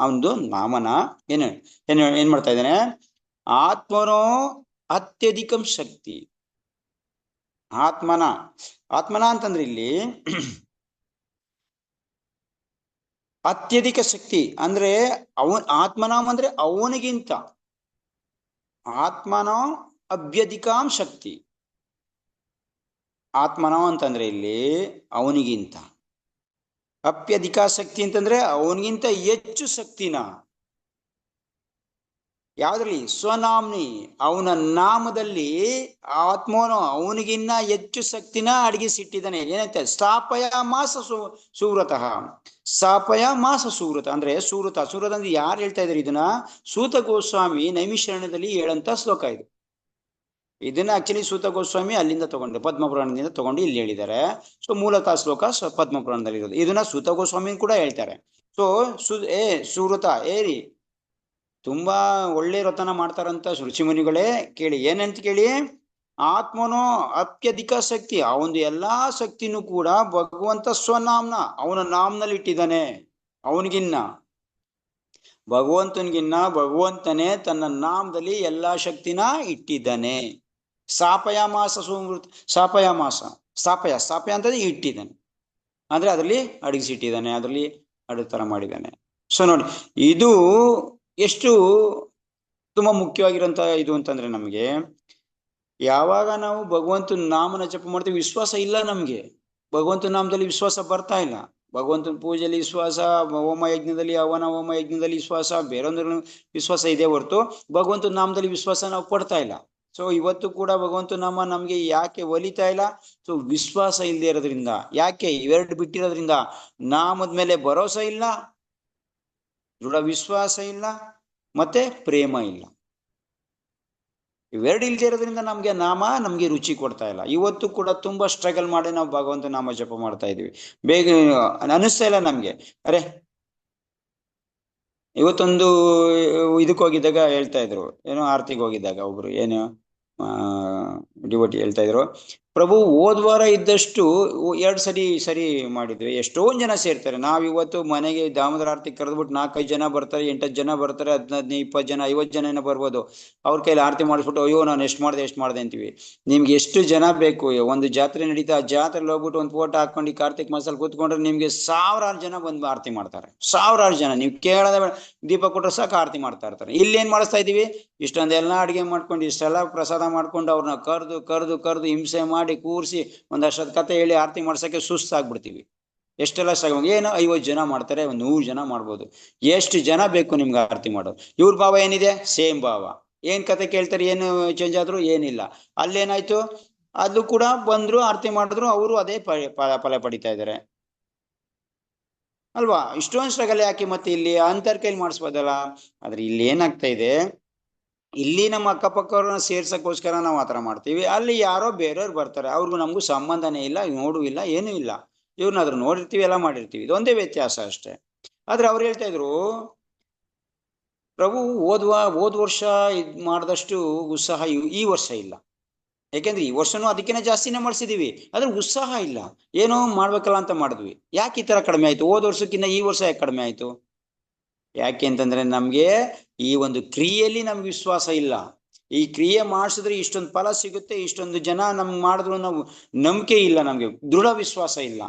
ಅವನದು ನಾಮನ ಏನ್ ಮಾಡ್ತಾ ಇದ್ದಾನೆ? ಆತ್ಮನೋ ಅತ್ಯಧಿಕಂ ಶಕ್ತಿ. ಆತ್ಮನ ಅಂತಂದ್ರೆ ಇಲ್ಲಿ ಅತ್ಯಧಿಕ ಶಕ್ತಿ ಅಂದ್ರೆ ಆತ್ಮನಾಮ ಅಂದ್ರೆ ಅವನಿಗಿಂತ. ಆತ್ಮನೋ ಅಭ್ಯಧಿಕಾಂ ಶಕ್ತಿ. ಆತ್ಮನೋ ಅಂತಂದ್ರೆ ಇಲ್ಲಿ ಅವನಿಗಿಂತ, ಅಪ್ಯಧಿಕ ಶಕ್ತಿ ಅಂತಂದ್ರೆ ಅವನಿಗಿಂತ ಹೆಚ್ಚು ಶಕ್ತಿನ. ಯಾವ್ದ್ರಲ್ಲಿ? ಸ್ವನಾಮ್ನಿ, ಅವನ ನಾಮದಲ್ಲಿ ಆತ್ಮನೋ ಅವನಿಗಿನ್ನ ಹೆಚ್ಚು ಶಕ್ತಿನ ಅಡಗಿಸಿಟ್ಟಿದ್ದಾನೆ. ಏನಂತೆ? ಸ್ಥಾಪಯ ಮಾಸ ಸುವ್ರತಃ. ಸ್ಥಾಪಯ ಮಾಸ ಸುವ್ರತ ಅಂದ್ರೆ ಸುವ್ರತ. ಸುವ್ರತ ಅಂದ್ರೆ ಯಾರು ಹೇಳ್ತಾ ಇದಾರೆ ಇದನ್ನ? ಸೂತ ಗೋಸ್ವಾಮಿ ನೈಮಿಷಾರಣ್ಯದಲ್ಲಿ ಹೇಳಂತ ಶ್ಲೋಕ ಇದು. ಇದನ್ನ ಆಕ್ಚುಲಿ ಸೂತ ಗೋಸ್ವಾಮಿ ಅಲ್ಲಿಂದ ತಗೊಂಡು, ಪದ್ಮಪುರಾಣದಿಂದ ತಗೊಂಡು ಇಲ್ಲಿ ಹೇಳಿದ್ದಾರೆ. ಸೊ ಮೂಲತಃ ಶ್ಲೋಕ ಪದ್ಮಪುರಾಣದಲ್ಲಿ ಇರೋದು. ಇದನ್ನ ಸೂತ ಗೋಸ್ವಾಮಿ ಕೂಡ ಹೇಳ್ತಾರೆ. ಸೊ ಸುವ್ರತ ಏರಿ ತುಂಬಾ ಒಳ್ಳೆ ವ್ರತನ ಮಾಡ್ತಾರಂತ ಋಷಿಮುನಿಗಳೇ. ಕೇಳಿ ಏನಂತ ಕೇಳಿ. ಆತ್ಮನೋ ಅತ್ಯಧಿಕ ಶಕ್ತಿ, ಅವನದು ಎಲ್ಲಾ ಶಕ್ತಿನೂ ಕೂಡ ಭಗವಂತ ಸ್ವನಾಮ್ನ, ಅವನ ನಾಮನಲ್ಲಿ ಇಟ್ಟಿದ್ದಾನೆ. ಅವನಿಗಿನ್ನ, ಭಗವಂತನೇ ತನ್ನ ನಾಮದಲ್ಲಿ ಎಲ್ಲಾ ಶಕ್ತಿನ ಇಟ್ಟಿದ್ದಾನೆ. ಸ್ಥಾಪಯ ಮಾಸ ಸ್ಥಾಪಯ ಮಾಸ, ಸ್ಥಾಪಯ ಅಂತಂದ್ರೆ ಇಟ್ಟಿದ್ದಾನೆ ಅಂದ್ರೆ ಅದರಲ್ಲಿ ಅಡಗಿಸಿಟ್ಟಿದ್ದಾನೆ, ಅದರಲ್ಲಿ ತರ ಮಾಡಿದ್ದಾನೆ. ಸೊ ನೋಡಿ, ಇದು ಎಷ್ಟು ತುಂಬಾ ಮುಖ್ಯವಾಗಿರೋಂಥ ಇದು ಅಂತಂದ್ರೆ, ನಮ್ಗೆ ಯಾವಾಗ ನಾವು ಭಗವಂತನ ನಾಮನ ಜಪ ಮಾಡ್ತೀವಿ, ವಿಶ್ವಾಸ ಇಲ್ಲ ನಮ್ಗೆ. ಭಗವಂತನ ನಾಮದಲ್ಲಿ ವಿಶ್ವಾಸ ಬರ್ತಾ ಇಲ್ಲ. ಭಗವಂತನ ಪೂಜೆಯಲ್ಲಿ ವಿಶ್ವಾಸ, ಹೋಮ ಯಜ್ಞದಲ್ಲಿ, ಅವನ ಹೋಮ ಯಜ್ಞದಲ್ಲಿ ವಿಶ್ವಾಸ, ಬೇರೊಂದ್ರ ವಿಶ್ವಾಸ ಇದೆ ಹೊರತು ಭಗವಂತನ ನಾಮದಲ್ಲಿ ವಿಶ್ವಾಸ ನಾವು ಪಡ್ತಾ ಇಲ್ಲ. ಸೊ ಇವತ್ತು ಕೂಡ ಭಗವಂತನ ನಾಮ ನಮ್ಗೆ ಯಾಕೆ ಒಲಿತಾ ಇಲ್ಲ? ಸೊ ವಿಶ್ವಾಸ ಇಲ್ಲದೆ ಇರೋದ್ರಿಂದ. ಯಾಕೆ? ಇವೆರಡು ಬಿಟ್ಟಿರೋದ್ರಿಂದ. ನಾಮದ ಮೇಲೆ ಭರೋಸೆ ಇಲ್ಲ, ದೃಢ ವಿಶ್ವಾಸ ಇಲ್ಲ, ಮತ್ತೆ ಪ್ರೇಮ ಇಲ್ಲ. ಇವೆರಡು ಇಲ್ದೇ ಇರೋದ್ರಿಂದ ನಮ್ಗೆ ರುಚಿ ಕೊಡ್ತಾ ಇಲ್ಲ. ಇವತ್ತು ಕೂಡ ತುಂಬಾ ಸ್ಟ್ರಗಲ್ ಮಾಡಿ ನಾವು ಭಗವಂತ ನಾಮ ಜಪ ಮಾಡ್ತಾ ಇದೀವಿ. ಬೇಗ ಅನಿಸ್ತಾ ಇಲ್ಲ ನಮ್ಗೆ. ಅರೆ ಇವತ್ತೊಂದು ಇದಕ್ಕೆ ಹೋಗಿದ್ದಾಗ ಹೇಳ್ತಾ ಇದ್ರು, ಏನೋ ಆರ್ತಿಗೆ ಹೋಗಿದ್ದಾಗ ಒಬ್ರು ಏನು ಡಿವೋಟಿ ಹೇಳ್ತಾ ಇದ್ರು, ಪ್ರಭು ಹೋದ್ವಾರ ಇದ್ದಷ್ಟು 2 ಸರಿ ಮಾಡಿದ್ವಿ, ಎಷ್ಟೊಂದ್ ಜನ ಸೇರ್ತಾರೆ. ನಾವಿವತ್ತು ಮನೆಗೆ ದಾಮೋದರ ಆರತಿ ಕರೆದ್ಬಿಟ್ಟು 4-5 ಜನ ಬರ್ತಾರೆ, 8 ಜನ ಬರ್ತಾರೆ, 15, 20 ಜನ, 50 ಜನ ಏನೋ ಬರ್ಬೋದು. ಅವ್ರ ಕೈಲಿ ಆರತಿ ಮಾಡಿಸ್ಬಿಟ್ಟು ಅಯ್ಯೋ ನಾನು ಎಷ್ಟು ಮಾಡಿದೆ ಅಂತೀವಿ. ನಿಮ್ಗೆ ಎಷ್ಟು ಜನ ಬೇಕು? ಒಂದು ಜಾತ್ರೆ ನಡೀತಾ, ಆ ಜಾತ್ರೆಲಿ ಹೋಗ್ಬಿಟ್ಟು ಒಂದು ಫೋಟೋ ಹಾಕೊಂಡು ಕಾರ್ತಿಕ್ ಮಾಸಲ್ಲಿ ಕೂತ್ಕೊಂಡ್ರೆ ನಿಮ್ಗೆ 1000 ಜನ ಬಂದು ಆರತಿ ಮಾಡ್ತಾರೆ. 1000 ಜನ. ನೀವು ಕೇಳದ ದೀಪ ಕೊಟ್ಟರೆ ಸಾಕು ಆರತಿ ಮಾಡ್ತಾ ಇರ್ತಾರೆ. ಇಲ್ಲೇನ್ ಮಾಡಿಸ್ತಾ ಇದೀವಿ? ಇಷ್ಟೊಂದೆಲ್ಲ ಅಡಿಗೆ ಮಾಡ್ಕೊಂಡು, ಇಷ್ಟೆಲ್ಲ ಪ್ರಸಾದ ಮಾಡ್ಕೊಂಡು, ಅವ್ರನ್ನ ಕರೆದು ಹಿಂಸೆ ಮಾಡಿ ಕೂರಿಸಿ ಒಂದಷ್ಟು ಕತೆ ಹೇಳಿ ಆರತಿ ಮಾಡ್ಸಕ್ಕೆ ಸುಸ್ತಾಗ್ಬಿಡ್ತೀವಿ. ಎಷ್ಟೆಲ್ಲ ಏನು 50 ಜನ ಮಾಡ್ತಾರೆ, 100 ಜನ ಮಾಡ್ಬೋದು. ಎಷ್ಟು ಜನ ಬೇಕು ನಿಮ್ಗೆ ಆರತಿ ಮಾಡೋದು? ಇವ್ರ ಭಾವ ಏನಿದೆ? ಸೇಮ್ ಭಾವ. ಏನ್ ಕತೆ ಕೇಳ್ತಾರೆ? ಏನು ಚೇಂಜ್ ಆದ್ರು? ಏನಿಲ್ಲ. ಅಲ್ಲೇನಾಯ್ತು? ಅದು ಕೂಡ ಬಂದ್ರು, ಆರತಿ ಮಾಡಿದ್ರು, ಅವರು ಅದೇ ಫಲ ಪಡಿತಾ ಇದ್ದಾರೆ ಅಲ್ವಾ? ಇಷ್ಟೊಂದು ಸ್ಟ್ರಗಲ್ ಯಾಕೆ? ಮತ್ತೆ ಇಲ್ಲಿ ಅಂತರ್ ಕೈಲಿ ಮಾಡಿಸ್ಬೋದಲ್ಲ. ಆದ್ರೆ ಇಲ್ಲಿ ಏನಾಗ್ತಾ ಇದೆ, ಇಲ್ಲಿ ನಮ್ಮ ಅಕ್ಕಪಕ್ಕವ್ರನ್ನ ಸೇರ್ಸಕ್ಕೋಸ್ಕರ ನಾವು ಆತರ ಮಾಡ್ತೀವಿ. ಅಲ್ಲಿ ಯಾರೋ ಬೇರೆಯವ್ರು ಬರ್ತಾರೆ, ಅವ್ರಿಗೂ ನಮಗೂ ಸಂಬಂಧನೇ ಇಲ್ಲ, ನೋಡು ಇಲ್ಲ, ಏನೂ ಇಲ್ಲ. ಇವ್ರನ್ನಾದ್ರೂ ನೋಡಿರ್ತೀವಿ, ಎಲ್ಲ ಮಾಡಿರ್ತೀವಿ. ಇದೊಂದೇ ವ್ಯತ್ಯಾಸ ಅಷ್ಟೇ. ಆದ್ರೆ ಅವ್ರು ಹೇಳ್ತಾ ಇದ್ರು, ಪ್ರಭು ಹೋದ ವರ್ಷ ಇದ್ ಮಾಡಿದಷ್ಟು ಉತ್ಸಾಹ ಈ ವರ್ಷ ಇಲ್ಲ. ಯಾಕೆಂದ್ರೆ ಈ ವರ್ಷನೂ ಅದಕ್ಕಿಂತ ಜಾಸ್ತಿನೇ ಮಾಡಿಸಿದೀವಿ, ಆದ್ರೆ ಉತ್ಸಾಹ ಇಲ್ಲ. ಏನೋ ಮಾಡ್ಬೇಕಲ್ಲ ಅಂತ ಮಾಡಿದ್ವಿ. ಯಾಕೆ ಈ ತರ ಕಡಿಮೆ ಆಯ್ತು? ಹೋದ ವರ್ಷಕ್ಕಿಂತ ಈ ವರ್ಷ ಯಾಕೆ ಕಡಿಮೆ ಆಯ್ತು? ಯಾಕೆ ಅಂತಂದ್ರೆ ನಮ್ಗೆ ಈ ಒಂದು ಕ್ರಿಯೆಯಲ್ಲಿ ನಮ್ಗೆ ವಿಶ್ವಾಸ ಇಲ್ಲ. ಈ ಕ್ರಿಯೆ ಮಾಡಿಸಿದ್ರೆ ಇಷ್ಟೊಂದು ಫಲ ಸಿಗುತ್ತೆ, ಇಷ್ಟೊಂದು ಜನ ನಮ್ಗೆ ಮಾಡಿದ್ರು ನಾವು ನಂಬಿಕೆ ಇಲ್ಲ, ನಮ್ಗೆ ದೃಢ ವಿಶ್ವಾಸ ಇಲ್ಲ.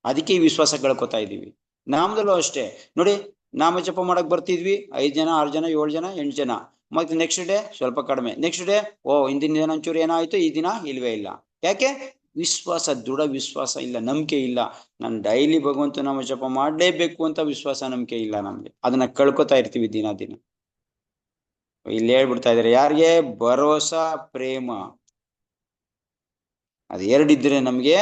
ಅದಕ್ಕೆ ಈ ವಿಶ್ವಾಸ ಕಳ್ಕೊತಾ ಇದೀವಿ. ನಾಮದಲ್ಲೂ ಅಷ್ಟೇ ನೋಡಿ, ನಾಮ ಜಪ ಮಾಡಕ್ ಬರ್ತಿದ್ವಿ 5 ಜನ 6 ಜನ 7 ಜನ 8 ಜನ, ಮತ್ತೆ ನೆಕ್ಸ್ಟ್ ಡೇ ಸ್ವಲ್ಪ ಕಡಿಮೆ, ನೆಕ್ಸ್ಟ್ ಡೇ ಹಿಂದಿನ ದಿನ ಒಂಚೂರು ಏನಾಯ್ತು, ಈ ದಿನ ಇಲ್ವೇ ಇಲ್ಲ. ಯಾಕೆ? ವಿಶ್ವಾಸ, ದೃಢ ವಿಶ್ವಾಸ ಇಲ್ಲ, ನಂಬಿಕೆ ಇಲ್ಲ. ನಾನು ಡೈಲಿ ಭಗವಂತ ನಾಮ ಜಪ ಮಾಡಲೇಬೇಕು ಅಂತ ವಿಶ್ವಾಸ ನಂಬಿಕೆ ಇಲ್ಲ ನಮ್ಗೆ. ಅದನ್ನ ಕಳ್ಕೊತಾ ಇರ್ತೀವಿ ದಿನ ದಿನ. ಇಲ್ಲಿ ಹೇಳ್ಬಿಡ್ತಾ ಇದಾರೆ, ಯಾರಿಗೆ? ಭರೋಸಾ ಪ್ರೇಮ, ಅದು ಎರಡಿದ್ರೆ ನಮ್ಗೆ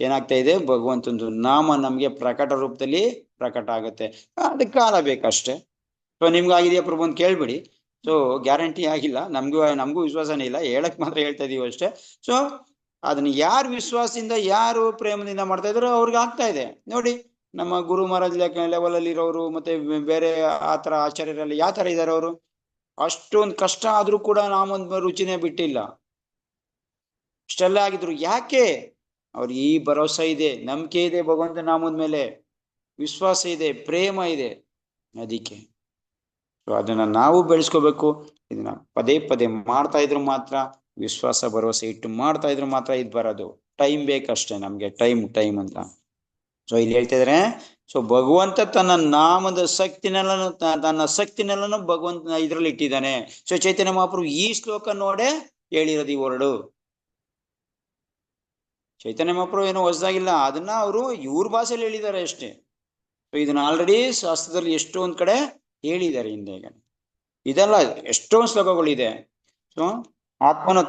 ಏನಾಗ್ತಾ ಇದೆ? ಭಗವಂತಂದು ನಾಮ ನಮ್ಗೆ ಪ್ರಕಟ ರೂಪದಲ್ಲಿ ಪ್ರಕಟ ಆಗುತ್ತೆ. ಅದಕ್ಕೆ ಕಾಲ ಬೇಕಷ್ಟೇ. ಸೊ ನಿಮ್ಗಾಗಿದೆಯಾ ಪ್ರಭು ಅಂತ ಕೇಳ್ಬಿಡಿ. ಸೊ ಗ್ಯಾರಂಟಿ ಆಗಿಲ್ಲ, ನಮಗೂ ವಿಶ್ವಾಸನೇ ಇಲ್ಲ, ಹೇಳಕ್ ಮಾತ್ರ ಹೇಳ್ತಾ ಇದೀವಿ ಅಷ್ಟೇ. ಸೊ ಅದನ್ನ ಯಾರು ವಿಶ್ವಾಸದಿಂದ ಯಾರು ಪ್ರೇಮದಿಂದ ಮಾಡ್ತಾ ಇದಾರೋ ಅವ್ರಿಗೆ ಆಗ್ತಾ ಇದೆ. ನೋಡಿ, ನಮ್ಮ ಗುರು ಮಹಾರಾಜ್ ಲೆವೆಲ್ ಅಲ್ಲಿ ಇರೋರು ಮತ್ತೆ ಬೇರೆ ಆತರ ಆಚಾರ್ಯರಲ್ಲಿ ಯಾವ ತರ ಇದಾರೆ ಅವರು? ಅಷ್ಟೊಂದು ಕಷ್ಟ ಆದ್ರೂ ಕೂಡ ನಾಮೊಂದು ರುಚಿನೇ ಬಿಟ್ಟಿಲ್ಲ, ಇಷ್ಟೆಲ್ಲ ಆಗಿದ್ರು. ಯಾಕೆ? ಅವ್ರಿಗೆ ಈ ಭರೋಸಾ ಇದೆ, ನಂಬಿಕೆ ಇದೆ, ಭಗವಂತ ನಾಮದ ಮೇಲೆ ವಿಶ್ವಾಸ ಇದೆ, ಪ್ರೇಮ ಇದೆ. ಅದಕ್ಕೆ ಅದನ್ನ ನಾವು ಬೆಳೆಸ್ಕೋಬೇಕು. ಇದನ್ನ ಪದೇ ಪದೇ ಮಾಡ್ತಾ ಇದ್ರು ಮಾತ್ರ, ವಿಶ್ವಾಸ ಭರವಸೆ ಇಟ್ಟು ಮಾಡ್ತಾ ಇದ್ರು ಮಾತ್ರ ಇದು ಬರೋದು. ಟೈಮ್ ಬೇಕಷ್ಟೇ ನಮ್ಗೆ, ಟೈಮ್ ಅಂತ. ಸೊ ಇಲ್ಲಿ ಹೇಳ್ತಾ ಇದ್ರೆ, ಸೊ ಭಗವಂತ ತನ್ನ ನಾಮದ ತನ್ನ ಶಕ್ತಿನೆಲ್ಲನು ಭಗವಂತ ಇದ್ರಲ್ಲಿ ಇಟ್ಟಿದ್ದಾನೆ. ಸೊ ಚೈತನ್ಯ ಮಹಾಪ್ರಭು ಈ ಶ್ಲೋಕ ನೋಡೇ ಹೇಳಿರೋದು ಈ ವರ್ಡು. ಚೈತನ್ಯ ಮಹಾಪ್ರಭು ಏನೋ ಹೊಸದಾಗಿಲ್ಲ, ಅದನ್ನ ಅವರು ಇವ್ರ ಭಾಷೆಯಲ್ಲಿ ಹೇಳಿದ್ದಾರೆ ಅಷ್ಟೇ. ಸೊ ಇದನ್ನ ಆಲ್ರೆಡಿ ಶಾಸ್ತ್ರದಲ್ಲಿ ಎಷ್ಟೊಂದ್ ಕಡೆ ಹೇಳಿದ್ದಾರೆ ಹಿಂದೆ. ಇದೆಲ್ಲ ಎಷ್ಟೊಂದು ಶ್ಲೋಕಗಳಿದೆ. ಸೊ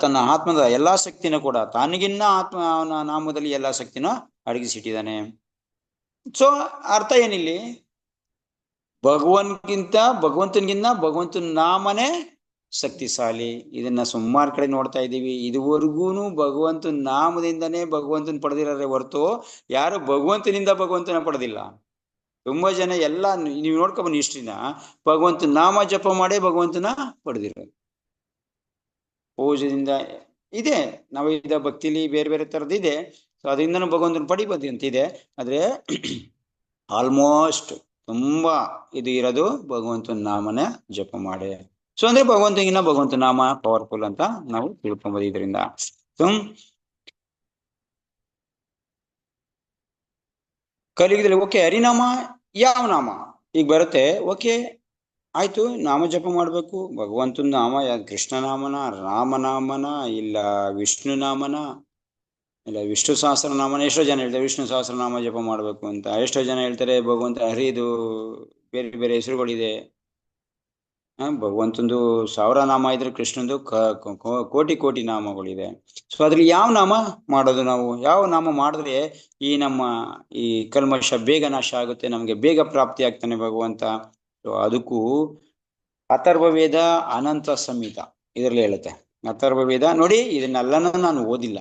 ತನ್ನ ಆತ್ಮದ ಎಲ್ಲಾ ಶಕ್ತಿನೂ ಕೂಡ ತನಗಿನ್ನ ಅವನ ನಾಮದಲ್ಲಿ ಎಲ್ಲಾ ಶಕ್ತಿನೂ ಅಡಗಿಸಿಟ್ಟಿದ್ದಾನೆ. ಸೊ ಅರ್ಥ ಏನಿಲ್ಲಿ? ಭಗವಂತನಿಗಿನ್ನ ಭಗವಂತನ ನಾಮನೇ ಶಕ್ತಿಶಾಲಿ. ಇದನ್ನ ಸುಮಾರು ಕಡೆ ನೋಡ್ತಾ ಇದ್ದೀವಿ. ಇದುವರೆಗೂನು ಭಗವಂತನ ನಾಮದಿಂದನೇ ಭಗವಂತನ ಪಡೆದಿರೋ ಹೊರತು ಯಾರು ಭಗವಂತನಿಂದ ಭಗವಂತನ ಪಡೆದಿಲ್ಲ. ತುಂಬಾ ಜನ ಎಲ್ಲ ನೀವು ನೋಡ್ಕೊಬನ್ನಿ ಹಿಸ್ಟ್ರಿನ, ಭಗವಂತನ ನಾಮ ಜಪ ಮಾಡೇ ಭಗವಂತನ ಪಡೆದಿರೋದು. ಪೂಜೆದಿಂದ ಇದೆ, ನವವಿಧ ಭಕ್ತಿಲಿ ಬೇರೆ ಬೇರೆ ತರದ್ದು ಇದೆ. ಸೊ ಅದರಿಂದನೂ ಭಗವಂತನ ಪಡಿಬೋದು ಅಂತಿದೆ. ಆದ್ರೆ ಆಲ್ಮೋಸ್ಟ್ ತುಂಬಾ ಇದು ಇರೋದು ಭಗವಂತನ ನಾಮನ ಜಪ ಮಾಡೇ. ಸೊ ಅಂದ್ರೆ ಭಗವಂತನ ನಾಮ ಪವರ್ಫುಲ್ ಅಂತ ನಾವು ತಿಳ್ಕೊಂಬೋದು ಇದರಿಂದ. ಕಲಿಯುಗದಲ್ಲಿ ಓಕೆ, ಹರಿನಾಮ ಯಾವ ನಾಮ ಈಗ ಬರುತ್ತೆ? ಓಕೆ ಆಯ್ತು, ನಾಮ ಜಪ ಮಾಡ್ಬೇಕು. ಭಗವಂತನ ನಾಮ ಕೃಷ್ಣ ನಾಮನ, ರಾಮನಾಮನ, ಇಲ್ಲ ವಿಷ್ಣು ನಾಮನ, ಇಲ್ಲ ವಿಷ್ಣು ಸಹಸ್ರನಾಮನ. ಎಷ್ಟೋ ಜನ ಹೇಳ್ತಾರೆ ವಿಷ್ಣು ಸಹಸ್ರನಾಮ ಜಪ ಮಾಡ್ಬೇಕು ಅಂತ. ಎಷ್ಟೋ ಜನ ಹೇಳ್ತಾರೆ ಭಗವಂತ ಹರಿದು ಬೇರೆ ಬೇರೆ ಹೆಸರುಗಳಿದೆ. ಭಗವಂತಂದು 1000 ನಾಮ ಇದ್ರೆ ಕೃಷ್ಣಂದು ಕೋಟಿ ನಾಮಗಳಿದೆ. ಸೊ ಅದ್ರಲ್ಲಿ ಯಾವ ನಾಮ ಮಾಡೋದು ನಾವು? ಯಾವ ನಾಮ ಮಾಡಿದ್ರೆ ಈ ನಮ್ಮ ಈ ಕಲ್ಮಶ ಬೇಗ ನಾಶ ಆಗುತ್ತೆ, ನಮ್ಗೆ ಬೇಗ ಪ್ರಾಪ್ತಿ ಆಗ್ತಾನೆ ಭಗವಂತ? ಸೊ ಅದಕ್ಕೂ ಅಥರ್ವ ವೇದ ಅನಂತ ಸಂಹಿತ ಇದರಲ್ಲಿ ಹೇಳುತ್ತೆ. ಅಥರ್ವ ವೇದ ನೋಡಿ, ಇದನ್ನೆಲ್ಲನೂ ನಾನು ಓದಿಲ್ಲ,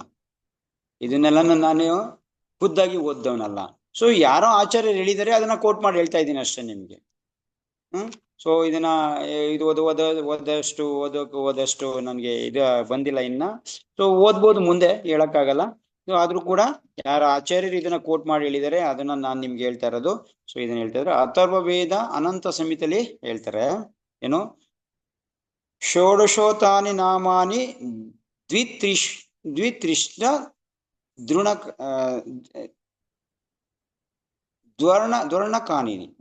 ಇದನ್ನೆಲ್ಲ ನಾನು ಖುದ್ದಾಗಿ ಓದ್ದವನಲ್ಲ. ಸೊ ಯಾರೋ ಆಚಾರ್ಯರು ಹೇಳಿದರೆ ಅದನ್ನ ಕೋಟ್ ಮಾಡಿ ಹೇಳ್ತಾ ಇದ್ದೀನಿ ಅಷ್ಟೇ ನಿಮ್ಗೆ. ಸೊ ಇದನ್ನ ಇದು ಓದೋದಷ್ಟು ನನಗೆ ಇದು ಬಂದಿಲ್ಲ ಇನ್ನ. ಸೊ ಓದ್ಬೋದು, ಮುಂದೆ ಹೇಳಕ್ಕಾಗಲ್ಲ. ಸೊ ಆದ್ರೂ ಕೂಡ ಯಾರ ಆಚಾರ್ಯರು ಇದನ್ನ ಕೋಟ್ ಮಾಡಿ ಹೇಳಿದರೆ ಅದನ್ನ ನಾನು ನಿಮ್ಗೆ ಹೇಳ್ತಾ ಇರೋದು. ಸೊ ಇದನ್ನ ಹೇಳ್ತಾ ಇದ್ರೆ ಅಥರ್ವ ವೇದ ಅನಂತ ಸಂಹಿತೆಯಲ್ಲಿ ಹೇಳ್ತಾರೆ ಏನು, ಷೋಡಶೋತಾನಿ ನಾಮಾನಿ ದ್ವಿತ್ರಿಷ್ಟ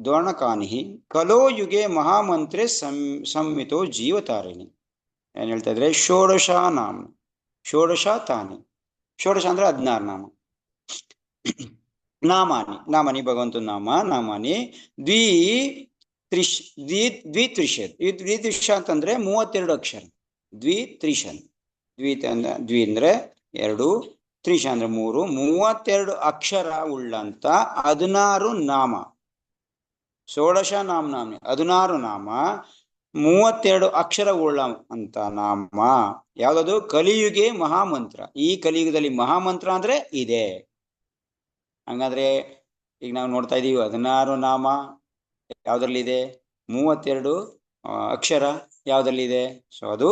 ದ್ವರ್ಣಕಾನಿ ಕಲೋ ಯುಗೆ ಮಹಾಮಂತ್ರೆ ಸಂಹಿತೋ ಜೀವತಾರಿಣಿ. ಏನ್ ಹೇಳ್ತಾ ಇದ್ರೆ, ಷೋಡಶ ತಾನಿ, ಷೋಡಶ ಅಂದ್ರೆ 16 ನಾಮ. ನಾಮಾನಿ ಭಗವಂತನ ನಾಮಾನಿ ದ್ವಿತ್ರಿಷತ್ ಅಂತಂದ್ರೆ 32 ಅಕ್ಷರ. ದ್ವಿತ್ರಿಷನ್, ದ್ವಿ ಅಂದ್ರೆ 2, ತ್ರಿಷ ಅಂದ್ರೆ 3, 32 ಅಕ್ಷರ ಉಳ್ಳಂತ 16 ನಾಮ. ಷೋಡಶ ನಾಮಿ 16 ನಾಮ, 32 ಅಕ್ಷರ ಉಳ್ಳ ಅಂತ ನಾಮ. ಯಾವ್ದದು? ಕಲಿಯುಗೆ ಮಹಾಮಂತ್ರ. ಈ ಕಲಿಯುಗದಲ್ಲಿ ಮಹಾಮಂತ್ರ ಅಂದ್ರೆ ಇದೆ. ಹಂಗಾದ್ರೆ ಈಗ ನಾವು ನೋಡ್ತಾ ಇದೀವಿ 16 ನಾಮ ಯಾವ್ದ್ರಲ್ಲಿ ಇದೆ? 32 ಅಕ್ಷರ ಯಾವ್ದಲ್ಲಿ ಇದೆ? ಸೊ ಅದು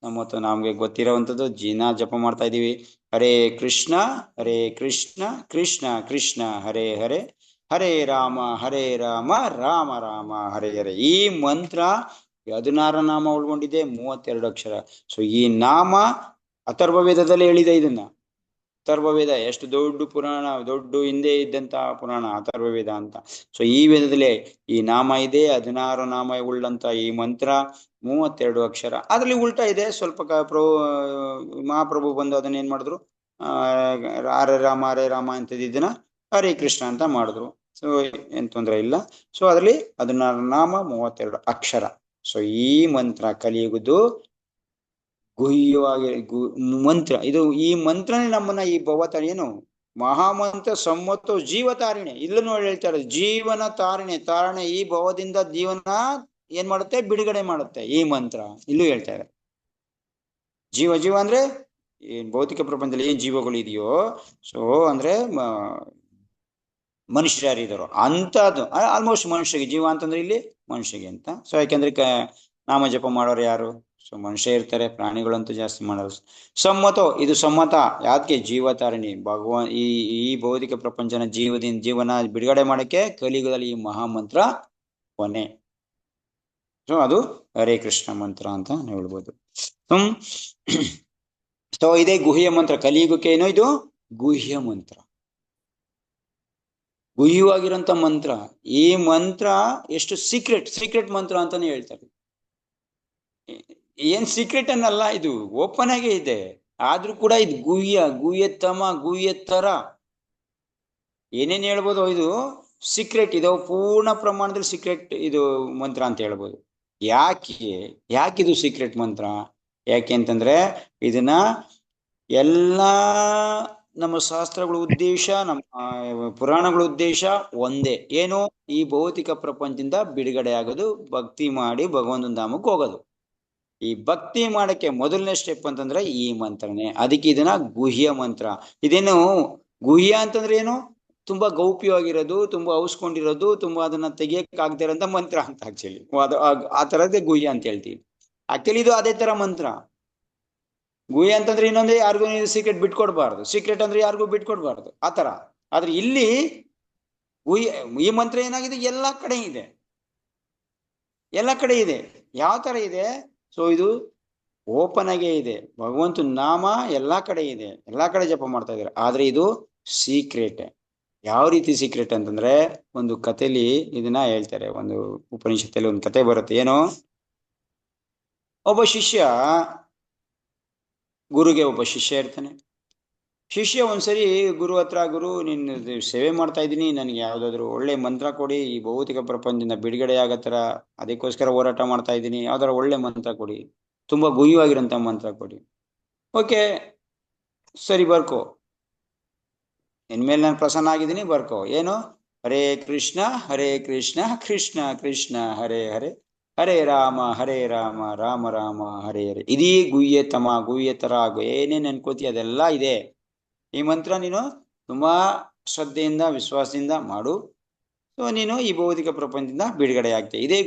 ಮತ್ತು ನಮ್ಗೆ ಗೊತ್ತಿರೋವಂಥದ್ದು ಜಿನ ಜಪ ಮಾಡ್ತಾ ಇದೀವಿ. ಹರೇ ಕೃಷ್ಣ ಕೃಷ್ಣ ಕೃಷ್ಣ ಹರೇ ಹರೇ, ಹರೇ ರಾಮ ರಾಮ ರಾಮ ಹರೇ ಹರೇ. ಈ ಮಂತ್ರ 16 ನಾಮ ಒಳಗೊಂಡಿದೆ, 32 ಅಕ್ಷರ. ಸೊ ಈ ನಾಮ ಅಥರ್ವ ವೇದದಲ್ಲಿ ಹೇಳಿದೆ ಇದನ್ನ. ಅಥರ್ವ ವೇದ ಎಷ್ಟು ದೊಡ್ಡ ಪುರಾಣ, ದೊಡ್ಡ ಹಿಂದೆ ಇದ್ದಂತ ಪುರಾಣ ಅಥರ್ವ ವೇದ ಅಂತ. ಸೊ ಈ ವೇದದಲ್ಲಿ ಈ ನಾಮ ಇದೆ, 16 ನಾಮ ಉಳ್ಳಂತ ಈ ಮಂತ್ರ 32 ಅಕ್ಷರ. ಅದ್ರಲ್ಲಿ ಉಲ್ಟಾ ಇದೆ ಸ್ವಲ್ಪ. ಮಹಾಪ್ರಭು ಬಂದು ಅದನ್ನ ಏನ್ ಮಾಡಿದ್ರು, ಹರೇ ರಾಮ ಅಂತ ಇದನ್ನ ಹರೇ ಕೃಷ್ಣ ಅಂತ ಮಾಡಿದ್ರು. ಸೊ ಏನ್ ತೊಂದರೆ ಇಲ್ಲ. ಸೊ ಅದ್ರಲ್ಲಿ 16 ನಾಮ 32 ಅಕ್ಷರ. ಸೊ ಈ ಮಂತ್ರ ಕಲಿಯುವುದು ಗುಹ್ಯವಾಗಿ ಮಂತ್ರ. ಇದು ಈ ಮಂತ್ರನೇ ನಮ್ಮನ್ನ ಈ ಭವತ ಏನು ಮಹಾಮಂತ್ರ ಸಂವತ್ತು ಜೀವತಾರಿಣೆ. ಇಲ್ಲೂ ಹೇಳ್ತಾರೆ ಜೀವನ ತಾರಣೆ. ಈ ಭವದಿಂದ ಜೀವನ ಏನ್ ಮಾಡುತ್ತೆ? ಬಿಡುಗಡೆ ಮಾಡುತ್ತೆ ಈ ಮಂತ್ರ. ಇಲ್ಲೂ ಹೇಳ್ತಾರೆ ಜೀವ ಅಂದ್ರೆ ಏನ್ ಭೌತಿಕ ಪ್ರಪಂಚದಲ್ಲಿ ಏನ್ ಜೀವಗಳು ಇದೆಯೋ, ಸೊ ಅಂದ್ರೆ ಮನುಷ್ಯರಿದ್ರು ಅಂತದ್ದು. ಆಲ್ಮೋಸ್ಟ್ ಮನುಷ್ಯಗೆ ಜೀವ ಅಂತಂದ್ರೆ ಇಲ್ಲಿ ಮನುಷ್ಯಗೆ ಅಂತ. ಸೊ ಯಾಕೆಂದ್ರೆ ನಾಮ ಜಪ ಮಾಡೋರು ಯಾರು? ಸೊ ಮನುಷ್ಯ ಇರ್ತಾರೆ, ಪ್ರಾಣಿಗಳಂತೂ ಜಾಸ್ತಿ ಮಾಡೋದು. ಸಮ್ಮತೋ, ಇದು ಸಮ್ಮತ ಯಾಕೆ? ಜೀವತಾರಿಣಿ. ಈ ಭೌತಿಕ ಪ್ರಪಂಚನ ಜೀವನ ಬಿಡುಗಡೆ ಮಾಡಕ್ಕೆ ಕಲಿಯುಗದಲ್ಲಿ ಈ ಮಹಾಮಂತ್ರ ಕೊನೆ. ಸೊ ಅದು ಹರೇ ಕೃಷ್ಣ ಮಂತ್ರ ಅಂತ ಹೇಳ್ಬೋದು. ಸೊ ಇದೇ ಗುಹ್ಯ ಮಂತ್ರ. ಕಲಿಯುಗಕ್ಕೆ ಏನೋ ಇದು ಗುಹ್ಯ ಮಂತ್ರ, ಗುಹ್ಯವಾಗಿರೋಂಥ ಮಂತ್ರ. ಈ ಮಂತ್ರ ಎಷ್ಟು ಸೀಕ್ರೆಟ್ ಮಂತ್ರ ಅಂತಾನೆ ಹೇಳ್ತಾರೆ. ಏನ್ ಸೀಕ್ರೆಟ್ ಅನ್ನಲ್ಲ, ಇದು ಓಪನ್ ಆಗೇ ಇದೆ. ಆದ್ರೂ ಕೂಡ ಇದು ಗುಹ್ಯತರ ಏನೇನ್ ಹೇಳ್ಬೋದು. ಇದು ಸೀಕ್ರೆಟ್, ಇದು ಪೂರ್ಣ ಪ್ರಮಾಣದಲ್ಲಿ ಸೀಕ್ರೆಟ್ ಇದು ಮಂತ್ರ ಅಂತ ಹೇಳ್ಬೋದು. ಯಾಕಿದು ಸೀಕ್ರೆಟ್ ಮಂತ್ರ? ಯಾಕೆ ಅಂತಂದ್ರೆ ಇದನ್ನ ಎಲ್ಲಾ ನಮ್ಮ ಶಾಸ್ತ್ರಗಳ ಉದ್ದೇಶ, ನಮ್ಮ ಪುರಾಣಗಳ ಉದ್ದೇಶ ಒಂದೇ. ಏನು? ಈ ಭೌತಿಕ ಪ್ರಪಂಚದಿಂದ ಬಿಡುಗಡೆ ಆಗೋದು, ಭಕ್ತಿ ಮಾಡಿ ಭಗವಂತನ ಧಾಮಕ್ಕೆ ಹೋಗೋದು. ಈ ಭಕ್ತಿ ಮಾಡಕ್ಕೆ ಮೊದಲನೇ ಸ್ಟೆಪ್ ಅಂತಂದ್ರೆ ಈ ಮಂತ್ರನೇ. ಅದಕ್ಕೆ ಇದನ್ನ ಗುಹ್ಯ ಮಂತ್ರ. ಇದೇನು ಗುಹ್ಯ ಅಂತಂದ್ರೆ ಏನು? ತುಂಬಾ ಗೌಪ್ಯವಾಗಿರೋದು, ತುಂಬಾ ಔಸ್ಕೊಂಡಿರೋದು, ತುಂಬಾ ಅದನ್ನ ತೆಗಿಯಕ್ ಆಗದೆ ಇರೋಂಥ ಮಂತ್ರ ಅಂತ. ಆಕ್ಚುಲಿ ಆ ತರದೇ ಗುಹ್ಯ ಅಂತ ಹೇಳ್ತೀವಿ. ಆಕ್ಚುಲಿ ಇದು ಅದೇ ತರ ಮಂತ್ರ. ಗುಹ್ಯ ಅಂತಂದ್ರೆ ಇನ್ನೊಂದೇ, ಯಾರಿಗೂ ಸೀಕ್ರೆಟ್ ಬಿಟ್ಕೊಡ್ಬಾರ್ದು. ಸೀಕ್ರೆಟ್ ಅಂದ್ರೆ ಯಾರಿಗೂ ಬಿಟ್ಕೊಡ್ಬಾರ್ದು ಆ ತರ. ಆದ್ರೆ ಇಲ್ಲಿ ಈ ಮಂತ್ರ ಏನಾಗಿದೆ? ಎಲ್ಲಾ ಕಡೆ ಇದೆ. ಯಾವ ತರ ಇದೆ? ಸೊ ಇದು ಓಪನ್ ಆಗೇ ಇದೆ. ಭಗವಂತನ ನಾಮ ಎಲ್ಲಾ ಕಡೆ ಇದೆ, ಎಲ್ಲಾ ಕಡೆ ಜಪ ಮಾಡ್ತಾ ಇದ್ದಾರೆ. ಆದ್ರೆ ಇದು ಸೀಕ್ರೆಟ್. ಯಾವ ರೀತಿ ಸೀಕ್ರೆಟ್ ಅಂತಂದ್ರೆ, ಒಂದು ಕಥೆಲಿ ಇದನ್ನ ಹೇಳ್ತಾರೆ. ಒಂದು ಉಪನಿಷತ್ತಲ್ಲಿ ಒಂದು ಕತೆ ಬರುತ್ತೆ. ಏನು? ಒಬ್ಬ ಶಿಷ್ಯ ಗುರುಗೆ ಒಬ್ಬ ಶಿಷ್ಯ ಇರ್ತಾನೆ. ಶಿಷ್ಯ ಒಂದ್ಸರಿ ಗುರು ಹತ್ರ, ಗುರು ನಿನ್ನ ಸೇವೆ ಮಾಡ್ತಾ ಇದ್ದೀನಿ, ನನಗೆ ಯಾವ್ದಾದ್ರು ಒಳ್ಳೆ ಮಂತ್ರ ಕೊಡಿ, ಈ ಭೌತಿಕ ಪ್ರಪಂಚದಿಂದ ಬಿಡುಗಡೆ ಆಗತ್ತರ, ಅದಕ್ಕೋಸ್ಕರ ಹೋರಾಟ ಮಾಡ್ತಾ ಇದ್ದೀನಿ, ಯಾವ್ದಾರ ಒಳ್ಳೆ ಮಂತ್ರ ಕೊಡಿ, ತುಂಬಾ ಗುಹ್ಯವಾಗಿರೋಂಥ ಮಂತ್ರ ಕೊಡಿ. ಓಕೆ ಸರಿ, ಬರ್ಕೋ, ಇನ್ಮೇಲೆ ನಾನು ಪ್ರಸನ್ನ ಆಗಿದ್ದೀನಿ, ಬರ್ಕೋ. ಏನು? ಹರೇ ಕೃಷ್ಣ ಕೃಷ್ಣ ಕೃಷ್ಣ ಹರೇ ಹರೇ, ಹರೇ ರಾಮ ರಾಮ ರಾಮ ಹರೇ ಹರೇ. ಇದೀ ಗುಹ್ಯತರ ಏನೇನ್ ಅನ್ಕೋತಿ ಅದೆಲ್ಲ ಇದೆ. ಈ ಮಂತ್ರ ನೀನು ತುಂಬಾ ಶ್ರದ್ಧೆಯಿಂದ ವಿಶ್ವಾಸದಿಂದ ಮಾಡು. ಸೊ ನೀನು ಈ ಭೌತಿಕ ಪ್ರಪಂಚದಿಂದ ಬಿಡುಗಡೆ ಆಗ್ತೇ. ಇದೇ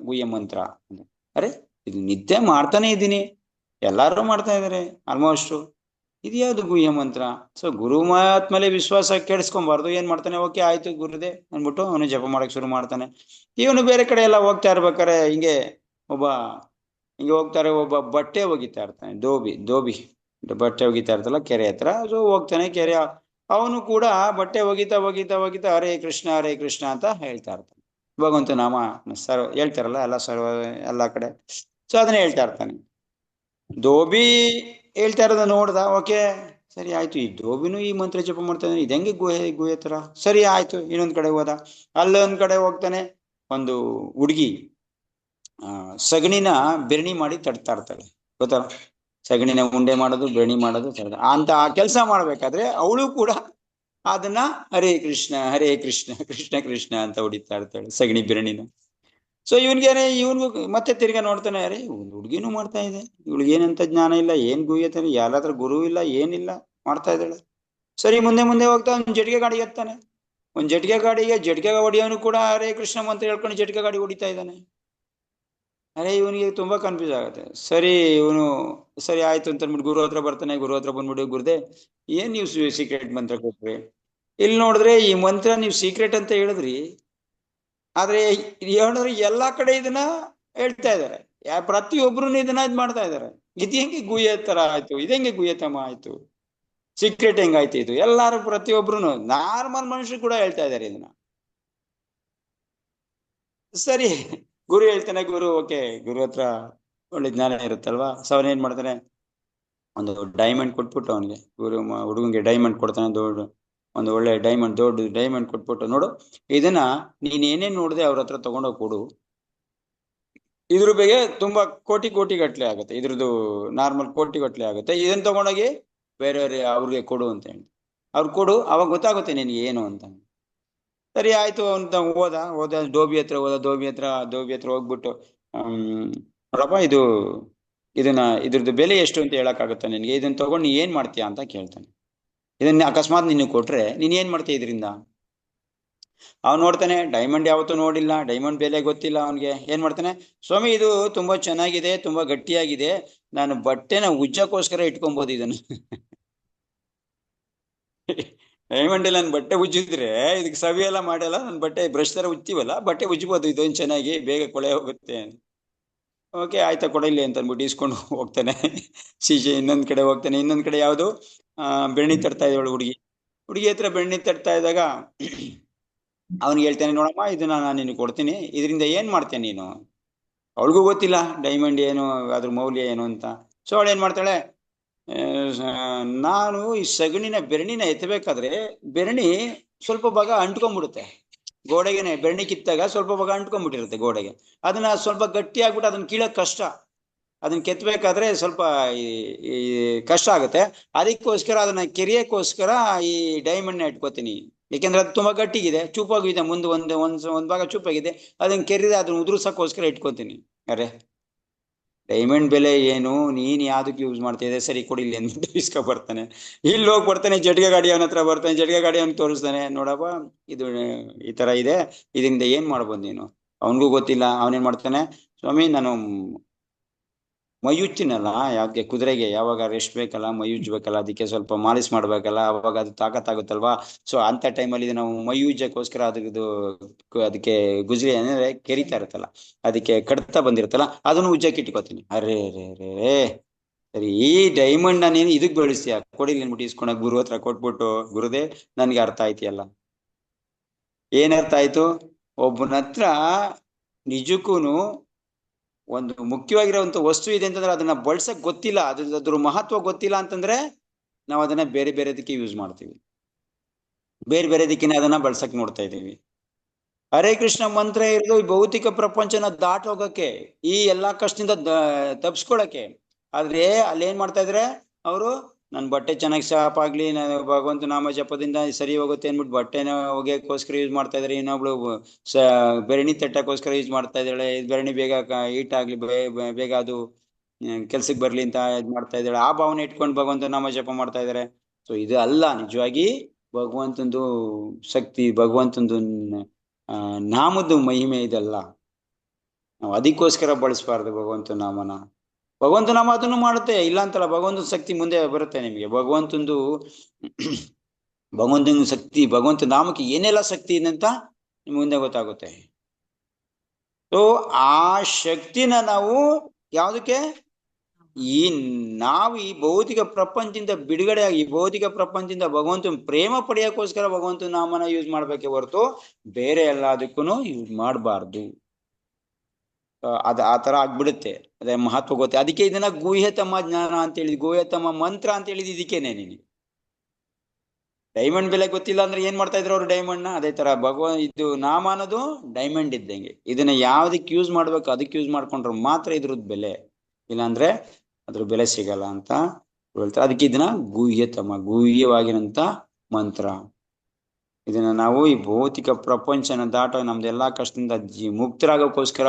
ಗುಹ್ಯ ಮಂತ್ರ. ಅರೆ ಇದು ನಿತ್ಯ ಮಾಡ್ತಾನೆ ಇದ್ದೀನಿ, ಎಲ್ಲಾರು ಮಾಡ್ತಾ ಇದಾರೆ ಆಲ್ಮೋಸ್ಟ್. ಇದು ಯಾವ್ದು ಗುಹ್ಯ ಮಂತ್ರ? ಸೊ ಗುರು ಮಾತ್ಮೇಲೆ ವಿಶ್ವಾಸ ಕೆಡಿಸ್ಕೊಬಾರ್ದು. ಏನ್ ಮಾಡ್ತಾನೆ? ಓಕೆ ಆಯ್ತು ಗುರುದೆ ಅಂದ್ಬಿಟ್ಟು ಅವನು ಜಪ ಮಾಡಕ್ ಶುರು ಮಾಡ್ತಾನೆ. ಇವನು ಬೇರೆ ಕಡೆ ಎಲ್ಲ ಹೋಗ್ತಾ ಇರ್ಬೇಕಾರೆ ಹಿಂಗೆ ಒಬ್ಬ ಬಟ್ಟೆ ಒಗಿತಾ ಇರ್ತಾನೆ. ದೋಬಿ ಬಟ್ಟೆ ಒಗಿತಾ ಇರ್ತಲ್ಲ ಕೆರೆ ಹತ್ರ. ಸೊ ಹೋಗ್ತಾನೆ ಕೆರೆ. ಅವನು ಕೂಡ ಬಟ್ಟೆ ಒಗಿತಾ ಹರೇ ಕೃಷ್ಣ ಅಂತ ಹೇಳ್ತಾ ಇರ್ತಾನೆ. ಭಗವಂತ ನಾಮ ಹೇಳ್ತಾರಲ್ಲ ಎಲ್ಲ ಕಡೆ. ಸೊ ಅದನ್ನ ಹೇಳ್ತಾ ಇರ್ತಾನೆ. ದೋಬಿ ಹೇಳ್ತಾ ಇರೋದ ನೋಡ್ದ. ಓಕೆ ಸರಿ ಆಯ್ತು, ಈ ದೋಬಿನೂ ಈ ಮಂತ್ರ ಜಪ ಮಾಡ್ತಾನೆ, ಇದೆಂಗೆ ಗುಹೆ ತರ. ಸರಿ ಆಯ್ತು, ಇನ್ನೊಂದ್ ಕಡೆ ಹೋದ. ಅಲ್ಲೊಂದ್ ಕಡೆ ಹೋಗ್ತಾನೆ. ಒಂದು ಹುಡುಗಿ ಸಗಣಿನ ಬೆರಣಿ ಮಾಡಿ ತಡ್ತಾ ಇರ್ತಾಳೆ. ಗೊತ್ತಾ? ಸಗಣಿನ ಉಂಡೆ ಮಾಡೋದು, ಬೆರಣಿ ಮಾಡೋದು ಅಂತ ಆ ಕೆಲಸ ಮಾಡ್ಬೇಕಾದ್ರೆ ಅವಳು ಕೂಡ ಅದನ್ನ ಹರೇ ಕೃಷ್ಣ ಕೃಷ್ಣ ಕೃಷ್ಣ ಅಂತ ಹೊಡಿತಾ ಇರ್ತಾಳೆ ಸಗಣಿ ಬೆರಣಿನ. ಸೊ ಇವನ್ಗೂ ಮತ್ತೆ ತಿರ್ಗಾ ನೋಡ್ತಾನೆ, ಅರೆ ಹುಡುಗಿನೂ ಮಾಡ್ತಾ ಇದೆ, ಇವಳಿಗೇನಂತ ಜ್ಞಾನ ಇಲ್ಲ, ಏನ್ ಗುಹ್ಯತಾನೆ, ಯಾರಾದ್ರೂ ಗುರು ಇಲ್ಲ, ಏನಿಲ್ಲ, ಮಾಡ್ತಾ ಇದ್ದಾಳೆ. ಸರಿ ಮುಂದೆ ಹೋಗ್ತಾ ಒಂದ್ ಜಟ್ಗೆ ಗಾಡಿ ಎತ್ತಾನೆ. ಒಂದ್ ಜಟ್ಗೆ ಗಾಡಿಗೆ ಹೊಡಿಯೋನು ಕೂಡ ಹರೇ ಕೃಷ್ಣ ಅಂತ ಹೇಳ್ಕೊಂಡು ಜಟ್ಗೆ ಗಾಡಿ ಹೊಡಿತಾ ಇದ್ದಾನೆ. ಅರೆ ಇವನಿಗೆ ತುಂಬಾ ಕನ್ಫ್ಯೂಸ್ ಆಗುತ್ತೆ. ಸರಿ ಇವನು ಸರಿ ಆಯ್ತು ಅಂತ ಅಂದ್ಬಿಟ್ಟು ಗುರು ಹತ್ರ ಬರ್ತಾನೆ. ಗುರು ಹತ್ರ ಬಂದ್ಬಿಟ್ಟು ಗುರುದೇ ಏನ್ ನೀವು ಸೀಕ್ರೆಟ್ ಮಂತ್ರ ಕೊಟ್ರಿ? ಇಲ್ಲಿ ನೋಡಿದ್ರೆ ಈ ಮಂತ್ರ ನೀವು ಸೀಕ್ರೆಟ್ ಅಂತ ಹೇಳಿದ್ರಿ, ಆದ್ರೆ ಹೇಳಿದ್ರೆ ಎಲ್ಲಾ ಕಡೆ ಇದನ್ನ ಹೇಳ್ತಾ ಇದಾರೆ. ಪ್ರತಿಯೊಬ್ರು ಇದನ್ನ ಇದ್ ಮಾಡ್ತಾ ಇದಾರೆ. ಇದು ಹೆಂಗೆ ಗುಹ್ಯ ತರ ಆಯ್ತು? ಇದೆಂಗೆ ಗುಹ್ಯತಮ ಆಯ್ತು? ಸೀಕ್ರೆಟ್ ಹೆಂಗಾಯ್ತು? ಇದು ಎಲ್ಲಾರು ಪ್ರತಿಯೊಬ್ರು ನಾರ್ಮಲ್ ಮನುಷ್ಯರು ಕೂಡ ಹೇಳ್ತಾ ಇದಾರೆ ಇದನ್ನ. ಸರಿ ಗುರು ಹೇಳ್ತಾನೆ. ಗುರು ಓಕೆ, ಗುರು ಹತ್ರ ಒಳ್ಳೆ ಜ್ಞಾನ ಇರುತ್ತಲ್ವಾ. ಸೊ ಅವನ್ ಏನ್ ಮಾಡ್ತಾನೆ, ಒಂದು ಡೈಮಂಡ್ ಕೊಟ್ಬಿಟ್ಟು ಅವನಿಗೆ, ಗುರು ಹುಡುಗಂಗೆ ಡೈಮಂಡ್ ಕೊಡ್ತಾನೆ. ಒಂದು ಒಳ್ಳೆ ಡೈಮಂಡ್, ದೊಡ್ಡ ಡೈಮಂಡ್ ಕೊಟ್ಬಿಟ್ಟು, ನೋಡು ಇದನ್ನ ನೀನ್ ಏನೇನ್ ನೋಡಿದೆ ಅವ್ರ ಹತ್ರ ತಗೊಂಡೋಗಿ ಕೊಡು. ಇದ್ರ ಬಗ್ಗೆ ತುಂಬಾ ಕೋಟಿ ಕೋಟಿ ಗಟ್ಲೆ ಆಗುತ್ತೆ. ಇದ್ರದ್ದು ನಾರ್ಮಲ್ ಕೋಟಿ ಗಟ್ಲೆ ಆಗುತ್ತೆ. ಇದನ್ನ ತಗೊಂಡೋಗಿ ಬೇರೆಯವ್ರಿಗೆ ಅವ್ರಿಗೆ ಕೊಡು ಅಂತ ಹೇಳಿ ಅವ್ರು ಕೊಡು, ಅವಾಗ ಗೊತ್ತಾಗುತ್ತೆ ನಿನ್ಗೆ ಏನು ಅಂತ. ಸರಿ ಆಯ್ತು ಅಂತ ಹೋದ ಧೋಬಿ ಹತ್ರ ಧೋಬಿ ಹತ್ರ ಹೋಗ್ಬಿಟ್ಟು, ನೋಡಪ್ಪ ಇದ್ರದ್ದು ಬೆಲೆ ಎಷ್ಟು ಅಂತ ಹೇಳಕ್ಕಾಗುತ್ತಾ ನಿನ್ಗೆ? ಇದನ್ನ ತಗೊಂಡು ನೀ ಏನ್ ಮಾಡ್ತೀಯಾ ಅಂತ ಕೇಳ್ತಾನೆ. ಇದನ್ನ ಅಕಸ್ಮಾತ್ ನಿನ್ನ ಕೊಟ್ರೆ ನೀನ್ ಏನ್ ಮಾಡ್ತೀಯ ಇದರಿಂದ? ಅವ್ನು ನೋಡ್ತಾನೆ, ಡೈಮಂಡ್ ಯಾವತ್ತೂ ನೋಡಿಲ್ಲ, ಡೈಮಂಡ್ ಬೆಲೆ ಗೊತ್ತಿಲ್ಲ ಅವನ್ಗೆ. ಏನ್ ಮಾಡ್ತಾನೆ, ಸ್ವಾಮಿ ಇದು ತುಂಬಾ ಚೆನ್ನಾಗಿದೆ, ತುಂಬಾ ಗಟ್ಟಿಯಾಗಿದೆ, ನಾನು ಬಟ್ಟೆನ ಉಜ್ಜಕ್ಕೋಸ್ಕರ ಇಟ್ಕೊಬೋದು ಇದನ್ನು. ಡೈಮಂಡ್ ಇಲ್ಲ, ನನ್ ಬಟ್ಟೆ ಉಜ್ಜಿದ್ರೆ ಇದಕ್ಕೆ ಸವಿ ಎಲ್ಲ ಮಾಡಲ್ಲ, ನನ್ ಬಟ್ಟೆ ಬ್ರಷ್ ತರ ಉಜ್ತೀವಲ್ಲ, ಬಟ್ಟೆ ಉಜ್ಬೋದು ಇದೊಂದು ಚೆನ್ನಾಗಿ, ಬೇಗ ಕೊಳೆ ಹೋಗುತ್ತೆ. ಓಕೆ ಆಯ್ತಾ ಕೊಡಲಿ ಅಂತ ಅಂದ್ಬಿಟ್ಟು ಇಸ್ಕೊಂಡು ಹೋಗ್ತಾನೆ. ಸೀಜೆ ಇನ್ನೊಂದ್ ಕಡೆ ಹೋಗ್ತಾನೆ. ಇನ್ನೊಂದ್ ಕಡೆ ಯಾವ್ದು ಬೆಣ್ಣಿ ತರ್ತಾ ಇದ್ದವಳು ಹುಡುಗಿ ಹತ್ರ ಬೆಣ್ಣಿ ತರ್ತಾ ಇದ್ದಾಗ ಅವ್ನಿಗೆ ಹೇಳ್ತಾನೆ, ನೋಡಮ್ಮ ಇದನ್ನ ನಾನು ನಿನಗೆ ಕೊಡ್ತೀನಿ, ಇದರಿಂದ ಏನ್ ಮಾಡ್ತೇನೆ ನೀನು? ಅವಳಿಗೂ ಗೊತ್ತಿಲ್ಲ ಡೈಮಂಡ್ ಏನು, ಅದ್ರ ಮೌಲ್ಯ ಏನು ಅಂತ. ಸೊ ಅವಳು ಏನ್ ಮಾಡ್ತಾಳೆ, ನಾನು ಈ ಬೆರಣಿನ ಎತ್ತಬೇಕಾದ್ರೆ ಬೆರಣಿ ಸ್ವಲ್ಪ ಭಾಗ ಅಂಟ್ಕೊಂಡ್ಬಿಡುತ್ತೆ ಗೋಡೆಗೆನೆ. ಬೆರಣಿ ಕಿತ್ತಾಗ ಸ್ವಲ್ಪ ಭಾಗ ಅಂಟ್ಕೊಂಡ್ಬಿಟ್ಟಿರುತ್ತೆ ಗೋಡೆಗೆ. ಅದನ್ನ ಸ್ವಲ್ಪ ಗಟ್ಟಿ ಆಗ್ಬಿಟ್ಟು ಅದನ್ನ ಕೀಳಕ್ ಕಷ್ಟ. ಅದನ್ನ ಕೆತ್ತಬೇಕಾದ್ರೆ ಸ್ವಲ್ಪ ಈ ಕಷ್ಟ ಆಗುತ್ತೆ. ಅದಕ್ಕೋಸ್ಕರ ಅದನ್ನ ಕೆರಿಯಕ್ಕೋಸ್ಕರ ಈ ಡೈಮಂಡ್ನ ಇಟ್ಕೋತೀನಿ. ಯಾಕೆಂದ್ರೆ ಅದು ತುಂಬಾ ಗಟ್ಟಿಗಿದೆ, ಚೂಪಾಗಿದೆ, ಮುಂದೆ ಒಂದ್ ಭಾಗ ಚೂಪಾಗಿದೆ. ಅದನ್ನ ಕೆರಿದೆ ಅದನ್ನ ಉದುರ್ಸಕ್ಕೋಸ್ಕರ ಇಟ್ಕೋತೀನಿ. ಅರೆ ಡೈಮಂಡ್ ಬೆಲೆ ಏನು, ನೀನ್ ಯಾವ್ದಕ್ಕೆ ಯೂಸ್ ಮಾಡ್ತಾ ಇದೆ? ಸರಿ ಕೊಡಿಲಿ ಅಂದ್ಬಿಟ್ಟು ಇಸ್ಕೊ ಬರ್ತಾನೆ. ಇಲ್ಲಿ ಹೋಗಿ ಬರ್ತಾನೆ, ಜಟ್ಗೆ ಗಾಡಿ ಅವನ ಹತ್ರ ಬರ್ತಾನೆ. ಜಟ್ಗೆ ಗಾಡಿ ಅವ್ನು ತೋರಿಸ್ತಾನೆ, ನೋಡಪ್ಪ ಇದು ಈ ತರ ಇದೆ, ಇದರಿಂದ ಏನ್ ಮಾಡ್ಬೋದು ನೀನು? ಅವನಿಗೂ ಗೊತ್ತಿಲ್ಲ. ಅವನೇನ್ ಮಾಡ್ತಾನೆ, ಸ್ವಾಮಿ ನಾನು ಮೈ ಉಜ್ತಿನಲ್ಲ, ಯಾವ್ದಕ್ಕೆ ಕುದುರೆಗೆ ಯಾವಾಗ ರೆಸ್ಟ್ ಬೇಕಲ್ಲ, ಮೈ ಉಜ್ಬೇಕಲ್ಲ, ಅದಕ್ಕೆ ಸ್ವಲ್ಪ ಮಾಲಿಶ್ ಮಾಡ್ಬೇಕಲ್ಲ, ಅವಾಗ ಅದು ತಾಕತ್ತಾಗುತ್ತಲ್ವಾ. ಸೊ ಅಂತ ಟೈಮಲ್ಲಿ ನಾವು ಮೈ ಉಜ್ಜಕ್ಕೋಸ್ಕರ ಅದಕ್ಕೆ ಗುಜ್ರಿ ಅಂದ್ರೆ ಕೆರಿತಾ ಇರುತ್ತಲ್ಲ, ಅದಕ್ಕೆ ಕಡ್ತಾ ಬಂದಿರುತ್ತಲ್ಲ, ಅದನ್ನು ಉಜ್ಜಕ್ಕೆ ಇಟ್ಕೋತೀನಿ. ಅರೇ ರೇ ರೇ ಸರಿ, ಈ ಡೈಮಂಡ್ ನೀನು ಇದಕ್ ಬೆಳೆಸ್ತೀಯ, ಕೊಡಿ ಅನ್ಬಿಟ್ಟು ಇಸ್ಕೊಂಡಾಗ ಗುರು ಹತ್ರ ಕೊಟ್ಬಿಟ್ಟು, ಗುರುದೇ ನನ್ಗೆ ಅರ್ಥ ಆಯ್ತಿಯಲ್ಲ. ಏನ್ ಅರ್ಥ ಆಯ್ತು? ಒಬ್ಬನ ಹತ್ರ ನಿಜಕ್ಕೂನು ಒಂದು ಮುಖ್ಯವಾಗಿರುವಂತ ವಸ್ತು ಇದೆ ಅಂತಂದ್ರೆ ಅದನ್ನ ಬಳಸಕ್ ಗೊತ್ತಿಲ್ಲ, ಅದ್ರ ಮಹತ್ವ ಗೊತ್ತಿಲ್ಲ ಅಂತಂದ್ರೆ ನಾವು ಅದನ್ನ ಬೇರೆ ಬೇರೆದಕ್ಕೆ ಯೂಸ್ ಮಾಡ್ತೀವಿ, ಬೇರೆ ಬೇರೆದಕ್ಕಿನ ಅದನ್ನ ಬಳಸಕ್ ನೋಡ್ತಾ ಇದೀವಿ. ಹರೇ ಕೃಷ್ಣ ಮಂತ್ರ ಇರೋದು ಈ ಭೌತಿಕ ಪ್ರಪಂಚನ ದಾಟೋಗಕ್ಕೆ, ಈ ಎಲ್ಲಾ ಕಷ್ಟದಿಂದ ತಪ್ಸ್ಕೊಳಕ್ಕೆ. ಆದ್ರೆ ಅಲ್ಲಿ ಏನ್ ಮಾಡ್ತಾ ಇದ್ರೆ ಅವರು, ನನ್ ಬಟ್ಟೆ ಚೆನ್ನಾಗಿ ಸಾಫ್ ಆಗ್ಲಿ, ಭಗವಂತ ನಾಮ ಜಪದಿಂದ ಸರಿ ಹೋಗುತ್ತೆ ಅಂದ್ಬಿಟ್ಟು ಬಟ್ಟೆನ ಒಗೆಯಕ್ಕೋಸ್ಕರ ಯೂಸ್ ಮಾಡ್ತಾ ಇದಾರೆ. ಇನ್ನೊಬ್ಳು ಬೆರಣಿ ತಟ್ಟಕ್ಕೋಸ್ಕರ ಯೂಸ್ ಮಾಡ್ತಾ ಇದ್ದಾಳೆ. ಬೆರಣಿ ಬೇಗ ಹೀಟ್ ಆಗ್ಲಿ, ಬೇಗ ಅದು ಕೆಲ್ಸಕ್ಕೆ ಬರ್ಲಿ ಅಂತ ಇದ್ ಮಾಡ್ತಾ ಇದ್ದಾಳೆ. ಆ ಭಾವನೆ ಇಟ್ಕೊಂಡು ಭಗವಂತ ನಾಮ ಜಪ ಮಾಡ್ತಾ ಇದಾರೆ. ಸೊ ಇದು ಅಲ್ಲ ನಿಜವಾಗಿ ಭಗವಂತಂದು ಶಕ್ತಿ, ಭಗವಂತಂದು ನಾಮದ್ದು ಮಹಿಮೆ ಇದೆಲ್ಲ. ನಾವು ಅದಕ್ಕೋಸ್ಕರ ಬಳಸಬಾರ್ದು ಭಗವಂತ ನಾಮನ. ಭಗವಂತ ನಾಮ ಅದನ್ನು ಮಾಡುತ್ತೆ, ಇಲ್ಲ ಅಂತಲ್ಲ. ಭಗವಂತನ ಶಕ್ತಿ ಮುಂದೆ ಬರುತ್ತೆ ನಿಮಗೆ. ಭಗವಂತನ ಶಕ್ತಿ, ಭಗವಂತ ನಾಮಕ್ಕೆ ಏನೆಲ್ಲ ಶಕ್ತಿ ಇದೆ ಅಂತ ನಿಮ್ಗೆ ಮುಂದೆ ಗೊತ್ತಾಗುತ್ತೆ. ಸೊ ಆ ಶಕ್ತಿನ ನಾವು ಯಾವುದಕ್ಕೆ, ನಾವು ಈ ಭೌತಿಕ ಪ್ರಪಂಚದಿಂದ ಬಿಡುಗಡೆಯಾಗಿ, ಈ ಭೌತಿಕ ಪ್ರಪಂಚದಿಂದ ಭಗವಂತನ ಪ್ರೇಮ ಪಡೆಯೋಕ್ಕೋಸ್ಕರ ಭಗವಂತನ ನಾಮನ ಯೂಸ್ ಮಾಡ್ಬೇಕೆ ಹೊರತು ಬೇರೆ ಎಲ್ಲದಕ್ಕೂ ಯೂಸ್ ಮಾಡಬಾರ್ದು. ಆ ತರ ಆಗ್ಬಿಡುತ್ತೆ. ಅದೇ ಮಹತ್ವ ಗೊತ್ತೆ. ಅದಕ್ಕೆ ಇದನ್ನ ಗುಹ್ಯತಮ ಜ್ಞಾನ ಅಂತ ಹೇಳಿದ್, ಗುಹ್ಯತಮ ಮಂತ್ರ ಅಂತ ಹೇಳಿದ್ ಇದಕ್ಕೇನೆ. ನಿನಗೆ ಡೈಮಂಡ್ ಬೆಲೆ ಗೊತ್ತಿಲ್ಲ ಅಂದ್ರೆ ಏನ್ ಮಾಡ್ತಾ ಇದ್ರು ಅವ್ರು ಡೈಮಂಡ್ ನ? ಅದೇ ತರ ಇದು ನಾಮ ಅನ್ನೋದು ಡೈಮಂಡ್ ಇದ್ದಂಗೆ. ಇದನ್ನ ಯಾವ್ದಕ್ ಯೂಸ್ ಮಾಡ್ಬೇಕು ಅದಕ್ಕೆ ಯೂಸ್ ಮಾಡ್ಕೊಂಡ್ರೆ ಮಾತ್ರ ಇದ್ರದ್ ಬೆಲೆ, ಇಲ್ಲಾಂದ್ರೆ ಅದ್ರ ಬೆಲೆ ಸಿಗಲ್ಲ ಅಂತ ಹೇಳ್ತಾರೆ. ಅದಕ್ಕೆ ಇದನ್ನ ಗುಹ್ಯವಾಗಿರಂತ ಮಂತ್ರ. ಇದನ್ನ ನಾವು ಈ ಭೌತಿಕ ಪ್ರಪಂಚನ ದಾಟ ನಮ್ದೆಲ್ಲಾ ಕಷ್ಟದಿಂದ ಮುಕ್ತರಾಗೋಕ್ಕೋಸ್ಕರ,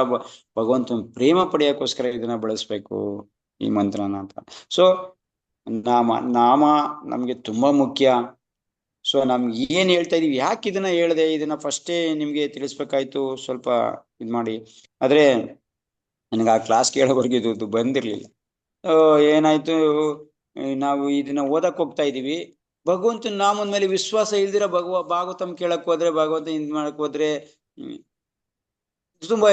ಭಗವಂತನ ಪ್ರೇಮ ಪಡೆಯೋಕ್ಕೋಸ್ಕರ ಇದನ್ನ ಬಳಸ್ಬೇಕು ಈ ಮಂತ್ರನ ಅಂತ. ಸೊ ನಾಮ ನಮ್ಗೆ ತುಂಬಾ ಮುಖ್ಯ. ಸೊ ನಮ್ಗೆ ಏನ್ ಹೇಳ್ತಾ ಇದೀವಿ, ಯಾಕೆ ಇದನ್ನ ಹೇಳ್ದೆ, ಇದನ್ನ ಫಸ್ಟೇ ನಿಮ್ಗೆ ತಿಳಿಸ್ಬೇಕಾಯ್ತು, ಸ್ವಲ್ಪ ಇದ್ ಮಾಡಿ. ಆದ್ರೆ ನನಗೆ ಆ ಕ್ಲಾಸ್ ಕೇಳೋವರೆಗೆ ಇದು ಬಂದಿರ್ಲಿಲ್ಲ. ಏನಾಯ್ತು, ನಾವು ಇದನ್ನ ಓದಕ್ ಹೋಗ್ತಾ ಇದೀವಿ. ಭಗವಂತನ ನಾಮದ ಮೇಲೆ ವಿಶ್ವಾಸ ಇಲ್ದಿರ ಭಾಗವತಂ ಕೇಳಕ್ ಹೋದ್ರೆ, ಭಾಗವತ ಇದ್ ಮಾಡಕ್ ಹೋದ್ರೆ ತುಂಬಾ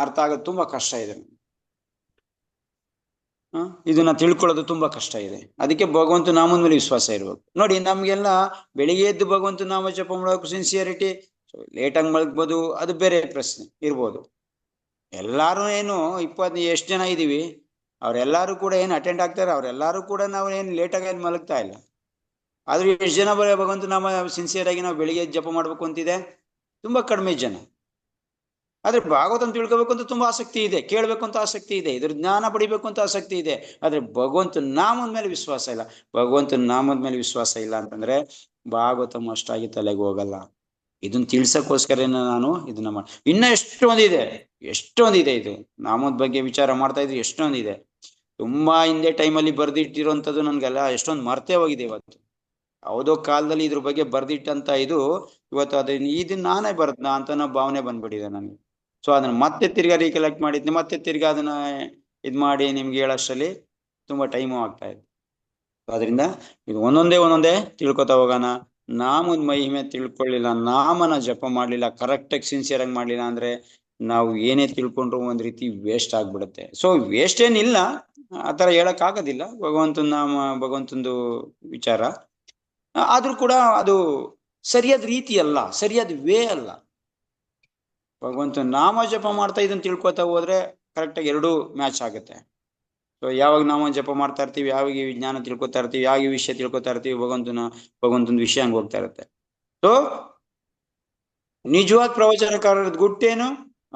ಅರ್ಥ ಆಗೋದು ತುಂಬಾ ಕಷ್ಟ ಇದೆ. ಇದನ್ನ ತಿಳ್ಕೊಳ್ಳೋದು ತುಂಬಾ ಕಷ್ಟ ಇದೆ. ಅದಕ್ಕೆ ಭಗವಂತ ನಾಮದ ಮೇಲೆ ವಿಶ್ವಾಸ ಇರ್ಬೇಕು. ನೋಡಿ, ನಮ್ಗೆಲ್ಲ ಬೆಳಿಗ್ಗೆ ಎದ್ದು ಭಗವಂತ ನಾಮ ಜಪ ಮಾಡೋಕೆ ಸಿನ್ಸಿಯರಿಟಿ, ಲೇಟಾಗಿ ಮಲಗ್ಬೋದು, ಅದು ಬೇರೆ ಪ್ರಶ್ನೆ ಇರ್ಬೋದು. ಎಲ್ಲಾರು ಏನು ಎಷ್ಟು ಜನ ಇದೀವಿ, ಅವ್ರೆಲ್ಲಾರು ಕೂಡ ಏನು ಅಟೆಂಡ್ ಆಗ್ತಾರೆ, ಅವ್ರೆಲ್ಲಾರು ಕೂಡ ನಾವು ಏನು ಲೇಟಾಗಿ ಏನು ಮಲಗ್ತಾ ಇಲ್ಲ. ಆದ್ರೆ ಎಷ್ಟು ಜನ ಭಗವಂತ ನಾಮ ಸಿನ್ಸಿಯರ್ ಆಗಿ ನಾವು ಬೆಳಿಗ್ಗೆ ಜಪ ಮಾಡ್ಬೇಕು ಅಂತಿದೆ? ತುಂಬಾ ಕಡಿಮೆ ಜನ. ಆದ್ರೆ ಭಾಗವತನ ತಿಳ್ಕೋಬೇಕು ಅಂತ ತುಂಬಾ ಆಸಕ್ತಿ ಇದೆ, ಕೇಳ್ಬೇಕು ಅಂತ ಆಸಕ್ತಿ ಇದೆ, ಇದ್ರ ಜ್ಞಾನ ಪಡಿಬೇಕು ಅಂತ ಆಸಕ್ತಿ ಇದೆ. ಆದ್ರೆ ಭಗವಂತ ನಾಮದ ಮೇಲೆ ವಿಶ್ವಾಸ ಇಲ್ಲ. ಭಗವಂತನ ನಾಮದ ಮೇಲೆ ವಿಶ್ವಾಸ ಇಲ್ಲ ಅಂತಂದ್ರೆ ಭಾಗವತಂ ಅಷ್ಟಾಗಿ ತಲೆಗೆ ಹೋಗಲ್ಲ. ಇದನ್ನ ತಿಳ್ಸಕ್ಕೋಸ್ಕರ ನಾನು ಇದನ್ನ ಇನ್ನ ಎಷ್ಟೊಂದಿದೆ ಇದು ನಾಮದ ಬಗ್ಗೆ ವಿಚಾರ ಮಾಡ್ತಾ ಇದ್ರೆ ಎಷ್ಟೊಂದಿದೆ. ತುಂಬಾ ಹಿಂದೆ ಟೈಮಲ್ಲಿ ಬರ್ದಿಟ್ಟಿರುವಂತದ್ದು ನನ್ಗೆಲ್ಲ ಎಷ್ಟೊಂದು ಮರ್ತೇ ಹೋಗಿದೆ. ಇವತ್ತು ಯಾವುದೋ ಕಾಲದಲ್ಲಿ ಇದ್ರ ಬಗ್ಗೆ ಬರ್ದಿಟ್ಟಂತ ಇದು ಇವತ್ತು ಇದನ್ನ ನಾನೇ ಬರ್ದ್ನಾ ಅಂತ ಭಾವನೆ ಬಂದ್ಬಿಟ್ಟಿದೆ ನನಗೆ. ಸೊ ಅದನ್ನ ಮತ್ತೆ ತಿರ್ಗಾ ರೀಕಲೆಕ್ಟ್ ಮಾಡಿದ್ನಿ, ಮತ್ತೆ ತಿರ್ಗಾ ಅದನ್ನ ಇದ್ ಮಾಡಿ ನಿಮ್ಗೆ ಹೇಳೋಷ್ಟರಲ್ಲಿ ತುಂಬಾ ಟೈಮು ಆಗ್ತಾ ಇದೆ. ಅದರಿಂದ ಇದು ಒಂದೊಂದೇ ತಿಳ್ಕೊತಾ ಹೋಗೋಣ. ನಾಮದ ಮಹಿಮೆ ತಿಳ್ಕೊಳ್ಳಿಲ್ಲ, ನಾಮನ ಜಪ ಮಾಡ್ಲಿಲ್ಲ, ಕರೆಕ್ಟಾಗಿ ಸಿನ್ಸಿಯರ್ ಆಗಿ ಮಾಡ್ಲಿಲ್ಲ ಅಂದ್ರೆ ನಾವು ಏನೇ ತಿಳ್ಕೊಂಡ್ರು ಒಂದ್ ರೀತಿ ವೇಸ್ಟ್ ಆಗ್ಬಿಡುತ್ತೆ. ಸೊ ವೇಸ್ಟ್ ಏನಿಲ್ಲ, ಆತರ ಹೇಳಕ್ ಆಗೋದಿಲ್ಲ. ಭಗವಂತನ ನಾಮ, ಭಗವಂತಂದು ವಿಚಾರ ಆದ್ರೂ ಕೂಡ ಅದು ಸರಿಯಾದ ರೀತಿ ಅಲ್ಲ, ಸರಿಯಾದ ವೇ ಅಲ್ಲ. ಭಗವಂತನ ನಾಮ ಜಪ ಮಾಡ್ತಾ ಇದನ್ನ ತಿಳ್ಕೊತಾ ಹೋದ್ರೆ ಕರೆಕ್ಟಾಗಿ ಎರಡೂ ಮ್ಯಾಚ್ ಆಗುತ್ತೆ. ಸೊ ಯಾವಾಗ ನಾಮ ಜಪ ಮಾಡ್ತಾ ಇರ್ತೀವಿ, ಯಾವಾಗ ವಿಜ್ಞಾನ ತಿಳ್ಕೊತಾ ಇರ್ತೀವಿ, ಯಾವ ವಿಷಯ ತಿಳ್ಕೊತಾ ಇರ್ತೀವಿ, ಭಗವಂತನ ವಿಷಯ ಹಂಗ ಹೋಗ್ತಾ ಇರುತ್ತೆ. ಸೊ ನಿಜವಾದ ಪ್ರವಚನಕಾರರ ಗುಟ್ಟೇನು,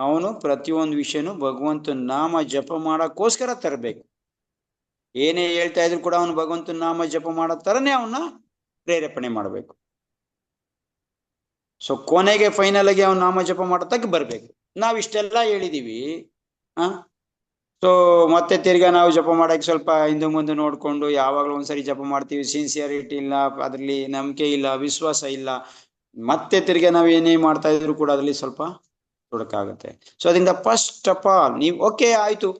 ಅವನು ಪ್ರತಿಯೊಂದು ವಿಷಯನು ಭಗವಂತನ ನಾಮ ಜಪ ಮಾಡಕ್ಕೋಸ್ಕರ ತರಬೇಕು. ಏನೇ ಹೇಳ್ತಾ ಇದ್ರು ಕೂಡ ಅವನು ಭಗವಂತನ ನಾಮ ಜಪ ಮಾಡೋ ತರನೇ ಅವನ್ನ ಪ್ರೇರೇಪಣೆ ಮಾಡಬೇಕು. ಸೊ ಕೊನೆಗೆ ಫೈನಲ್ ಆಗಿ ಅವ್ನು ನಾಮ ಜಪ ಮಾಡತಕ್ಕ ಬರ್ಬೇಕು. ನಾವಿಷ್ಟೆಲ್ಲ ಹೇಳಿದೀವಿ. ಸೊ ಮತ್ತೆ ತಿರ್ಗಾ ನಾವು ಜಪ ಮಾಡಕ್ಕೆ ಸ್ವಲ್ಪ ಹಿಂದೆ ಮುಂದೆ ನೋಡ್ಕೊಂಡು ಯಾವಾಗ್ಲೂ ಒಂದ್ಸರಿ ಜಪ ಮಾಡ್ತೀವಿ, ಸಿನ್ಸಿಯರಿಟಿ ಇಲ್ಲ, ಅದ್ರಲ್ಲಿ ನಂಬಿಕೆ ಇಲ್ಲ, ವಿಶ್ವಾಸ ಇಲ್ಲ, ಮತ್ತೆ ತಿರ್ಗಾ ನಾವ್ ಏನೇ ಮಾಡ್ತಾ ಇದ್ರು ಕೂಡ ಅದ್ರಲ್ಲಿ ಸ್ವಲ್ಪ ತೊಡಕಾಗುತ್ತೆ. ಸೊ ಅದರಿಂದ ಫಸ್ಟ್ ಆಫ್ ಆಲ್ ನೀವು ಓಕೆ ಆಯ್ತು,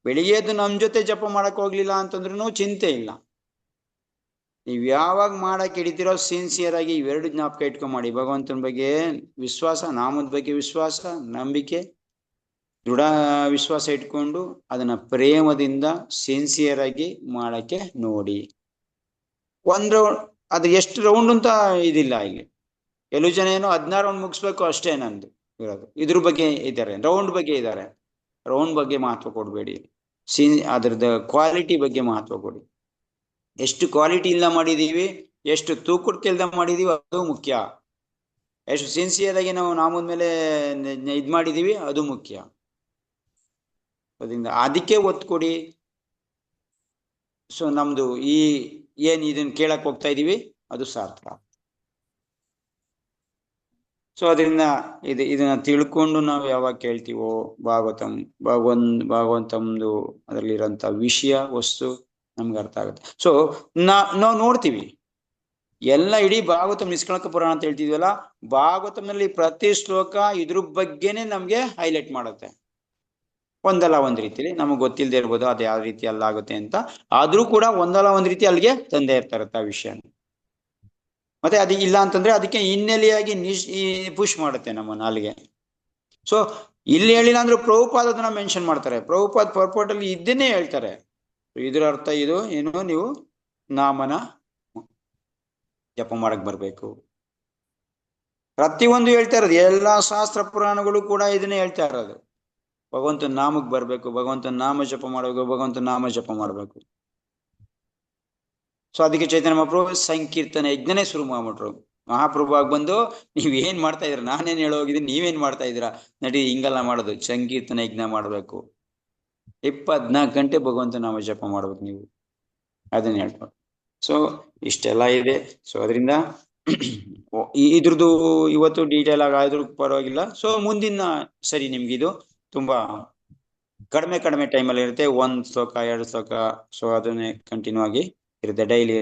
ಬೆಳಿಗ್ಗೆ ಎದ್ದು ನಮ್ ಜೊತೆ ಜಪ ಮಾಡಕ್ ಹೋಗ್ಲಿಲ್ಲ ಅಂತಂದ್ರೂ ಚಿಂತೆ ಇಲ್ಲ. ನೀವ್ ಯಾವಾಗ ಮಾಡಕ್ ಹಿಡಿತಿರೋ ಸಿನ್ಸಿಯರ್ ಆಗಿ ಇವೆರಡು ಜ್ಞಾಪಕ ಇಟ್ಕೊಂಡ್ ಮಾಡಿ. ಭಗವಂತನ ಬಗ್ಗೆ ವಿಶ್ವಾಸ, ನಾಮದ ಬಗ್ಗೆ ವಿಶ್ವಾಸ, ನಂಬಿಕೆ, ದೃಢ ವಿಶ್ವಾಸ ಇಟ್ಕೊಂಡು ಅದನ್ನ ಪ್ರೇಮದಿಂದ ಸಿನ್ಸಿಯರ್ ಆಗಿ ಮಾಡಕ್ಕೆ ನೋಡಿ. ಅದು ಎಷ್ಟು ರೌಂಡ್ ಅಂತ ಇದಿಲ್ಲ ಇಲ್ಲಿ. ಕೆಲವು ಜನ ಏನೋ 16 ರೌಂಡ್ ಮುಗಿಸ್ಬೇಕು ಅಷ್ಟೇ ನಂದು ಇರೋದು. ಇದ್ರ ಬಗ್ಗೆ ಇದ್ದಾರೆ, ರೌಂಡ್ ಬಗ್ಗೆ ಇದ್ದಾರೆ. ರೌಂಡ್ ಬಗ್ಗೆ ಮಹತ್ವ ಕೊಡ್ಬೇಡಿ, ಅದ್ರದ್ದು ಕ್ವಾಲಿಟಿ ಬಗ್ಗೆ ಮಹತ್ವ ಕೊಡಿ. ಎಷ್ಟು ಕ್ವಾಲಿಟಿ ಇಲ್ಲ ಮಾಡಿದೀವಿ, ಎಷ್ಟು ತೂಕದ ಮಾಡಿದೀವಿ ಅದು ಮುಖ್ಯ. ಎಷ್ಟು ಸಿನ್ಸಿಯರ್ ಆಗಿ ನಾವು ನಾಮದ ಮೇಲೆ ಇದ್ ಮಾಡಿದೀವಿ ಅದು ಮುಖ್ಯ. ಅದರಿಂದ ಅದಕ್ಕೆ ಒತ್ತು ಕೊಡಿ. ಸೊ ನಮ್ದು ಏನ್ ಇದನ್ನ ಕೇಳಕ್ ಹೋಗ್ತಾ ಇದೀವಿ ಅದು ಸಾರ್ಥಕ. ಸೊ ಅದರಿಂದ ಇದನ್ನ ತಿಳ್ಕೊಂಡು ನಾವು ಯಾವಾಗ ಕೇಳ್ತೀವೋ ಭಾಗವಂತಂದು ಅದರಲ್ಲಿರೋಂಥ ವಿಷಯ ವಸ್ತು ನಮ್ಗೆ ಅರ್ಥ ಆಗುತ್ತೆ. ಸೊ ನಾವು ನೋಡ್ತೀವಿ ಎಲ್ಲ ಇಡೀ ಭಾಗವತಂ ನಿಷ್ಕಳಂಕ ಪುರಾಣ ಅಂತ ಹೇಳ್ತಿದ್ವಲ್ಲ, ಭಾಗವತಂನಲ್ಲಿ ಪ್ರತಿ ಶ್ಲೋಕ ಇದ್ರ ಬಗ್ಗೆನೆ ನಮ್ಗೆ ಹೈಲೈಟ್ ಮಾಡುತ್ತೆ. ಒಂದಲ್ಲ ಒಂದ್ ರೀತಿಲಿ ನಮಗ್ ಗೊತ್ತಿಲ್ಲದೆ ಇರ್ಬೋದು ಅದು ಯಾವ ರೀತಿ ಅಲ್ಲಾಗುತ್ತೆ ಅಂತ, ಆದ್ರೂ ಕೂಡ ಒಂದಲ್ಲ ಒಂದ್ ರೀತಿ ಅಲ್ಲಿಗೆ ತಂದೆ ಇರ್ತಾರತ್ತ ಆ ವಿಷಯ. ಮತ್ತೆ ಅದು ಇಲ್ಲ ಅಂತಂದ್ರೆ ಅದಕ್ಕೆ ಹಿನ್ನೆಲೆಯಾಗಿ ಪುಷ್ ಮಾಡುತ್ತೆ ನಮ್ಮ ನಾಲಿಗೆ. ಸೊ ಇಲ್ಲಿ ಹೇಳಿಲ್ಲ ಅಂದ್ರೆ ಪ್ರಭುಪಾದ ಅದನ್ನ ಮೆನ್ಷನ್ ಮಾಡ್ತಾರೆ. ಪ್ರಭುಪಾದ್ ಪರ್ಪೋರ್ಟ್ ಅಲ್ಲಿ ಇದನ್ನೇ ಹೇಳ್ತಾರೆ. ಇದ್ರ ಅರ್ಥ ಇದು ಏನು, ನೀವು ನಾಮನ ಜಪ ಮಾಡಕ್ ಬರ್ಬೇಕು. ಪ್ರತಿಯೊಂದು ಹೇಳ್ತಾ ಇರೋದು, ಎಲ್ಲಾ ಶಾಸ್ತ್ರ ಪುರಾಣಗಳು ಕೂಡ ಇದನ್ನೇ ಹೇಳ್ತಾ ಇರೋದು. ಭಗವಂತನ ನಾಮಕ್ ಬರ್ಬೇಕು, ಭಗವಂತನ ನಾಮ ಜಪ ಮಾಡ್ಬೇಕು, ಭಗವಂತನ ನಾಮ ಜಪ ಮಾಡ್ಬೇಕು. ಸೊ ಅದಕ್ಕೆ ಚೈತನ್ಯ ಮಹಾಪ್ರಭು ಸಂಕೀರ್ತನ ಯಜ್ಞನೇ ಶುರು ಮಾಡ್ಬಿಟ್ರು. ಮಹಾಪ್ರಭು ಆಗಿ ಬಂದು ನೀವೇನ್ ಮಾಡ್ತಾ ಇದ್ರ, ನಾನೇನ್ ಹೇಳೋಗಿದ್ದೀನಿ, ನೀವೇನ್ ಮಾಡ್ತಾ ಇದ್ದೀರಾ, ನಡಿ ಹಿಂಗೆಲ್ಲ ಮಾಡೋದು, ಸಂಕೀರ್ತನ ಯಜ್ಞ ಮಾಡ್ಬೇಕು, 24 ಗಂಟೆ ಭಗವಂತ ನಾಮ ಜಪ ಮಾಡ್ಬೇಕು ನೀವು, ಅದನ್ನ ಹೇಳ್ತಾರೆ. ಸೊ ಇಷ್ಟೆಲ್ಲ ಇದೆ. ಸೊ ಅದರಿಂದ ಇದ್ರದ್ದು ಇವತ್ತು ಡೀಟೇಲ್ ಆದ್ರೂ ಪರವಾಗಿಲ್ಲ. ಸೊ ಮುಂದಿನ ಸರಿ ನಿಮ್ಗಿದು ತುಂಬಾ ಕಡಿಮೆ ಟೈಮಲ್ಲಿ ಇರುತ್ತೆ, 1 ಶ್ಲೋಕ 2 ಶ್ಲೋಕ. ಸೊ ಅದನ್ನೇ ಕಂಟಿನ್ಯೂ ಆಗಿ ಇರುತ್ತೆ ಡೈಲಿ.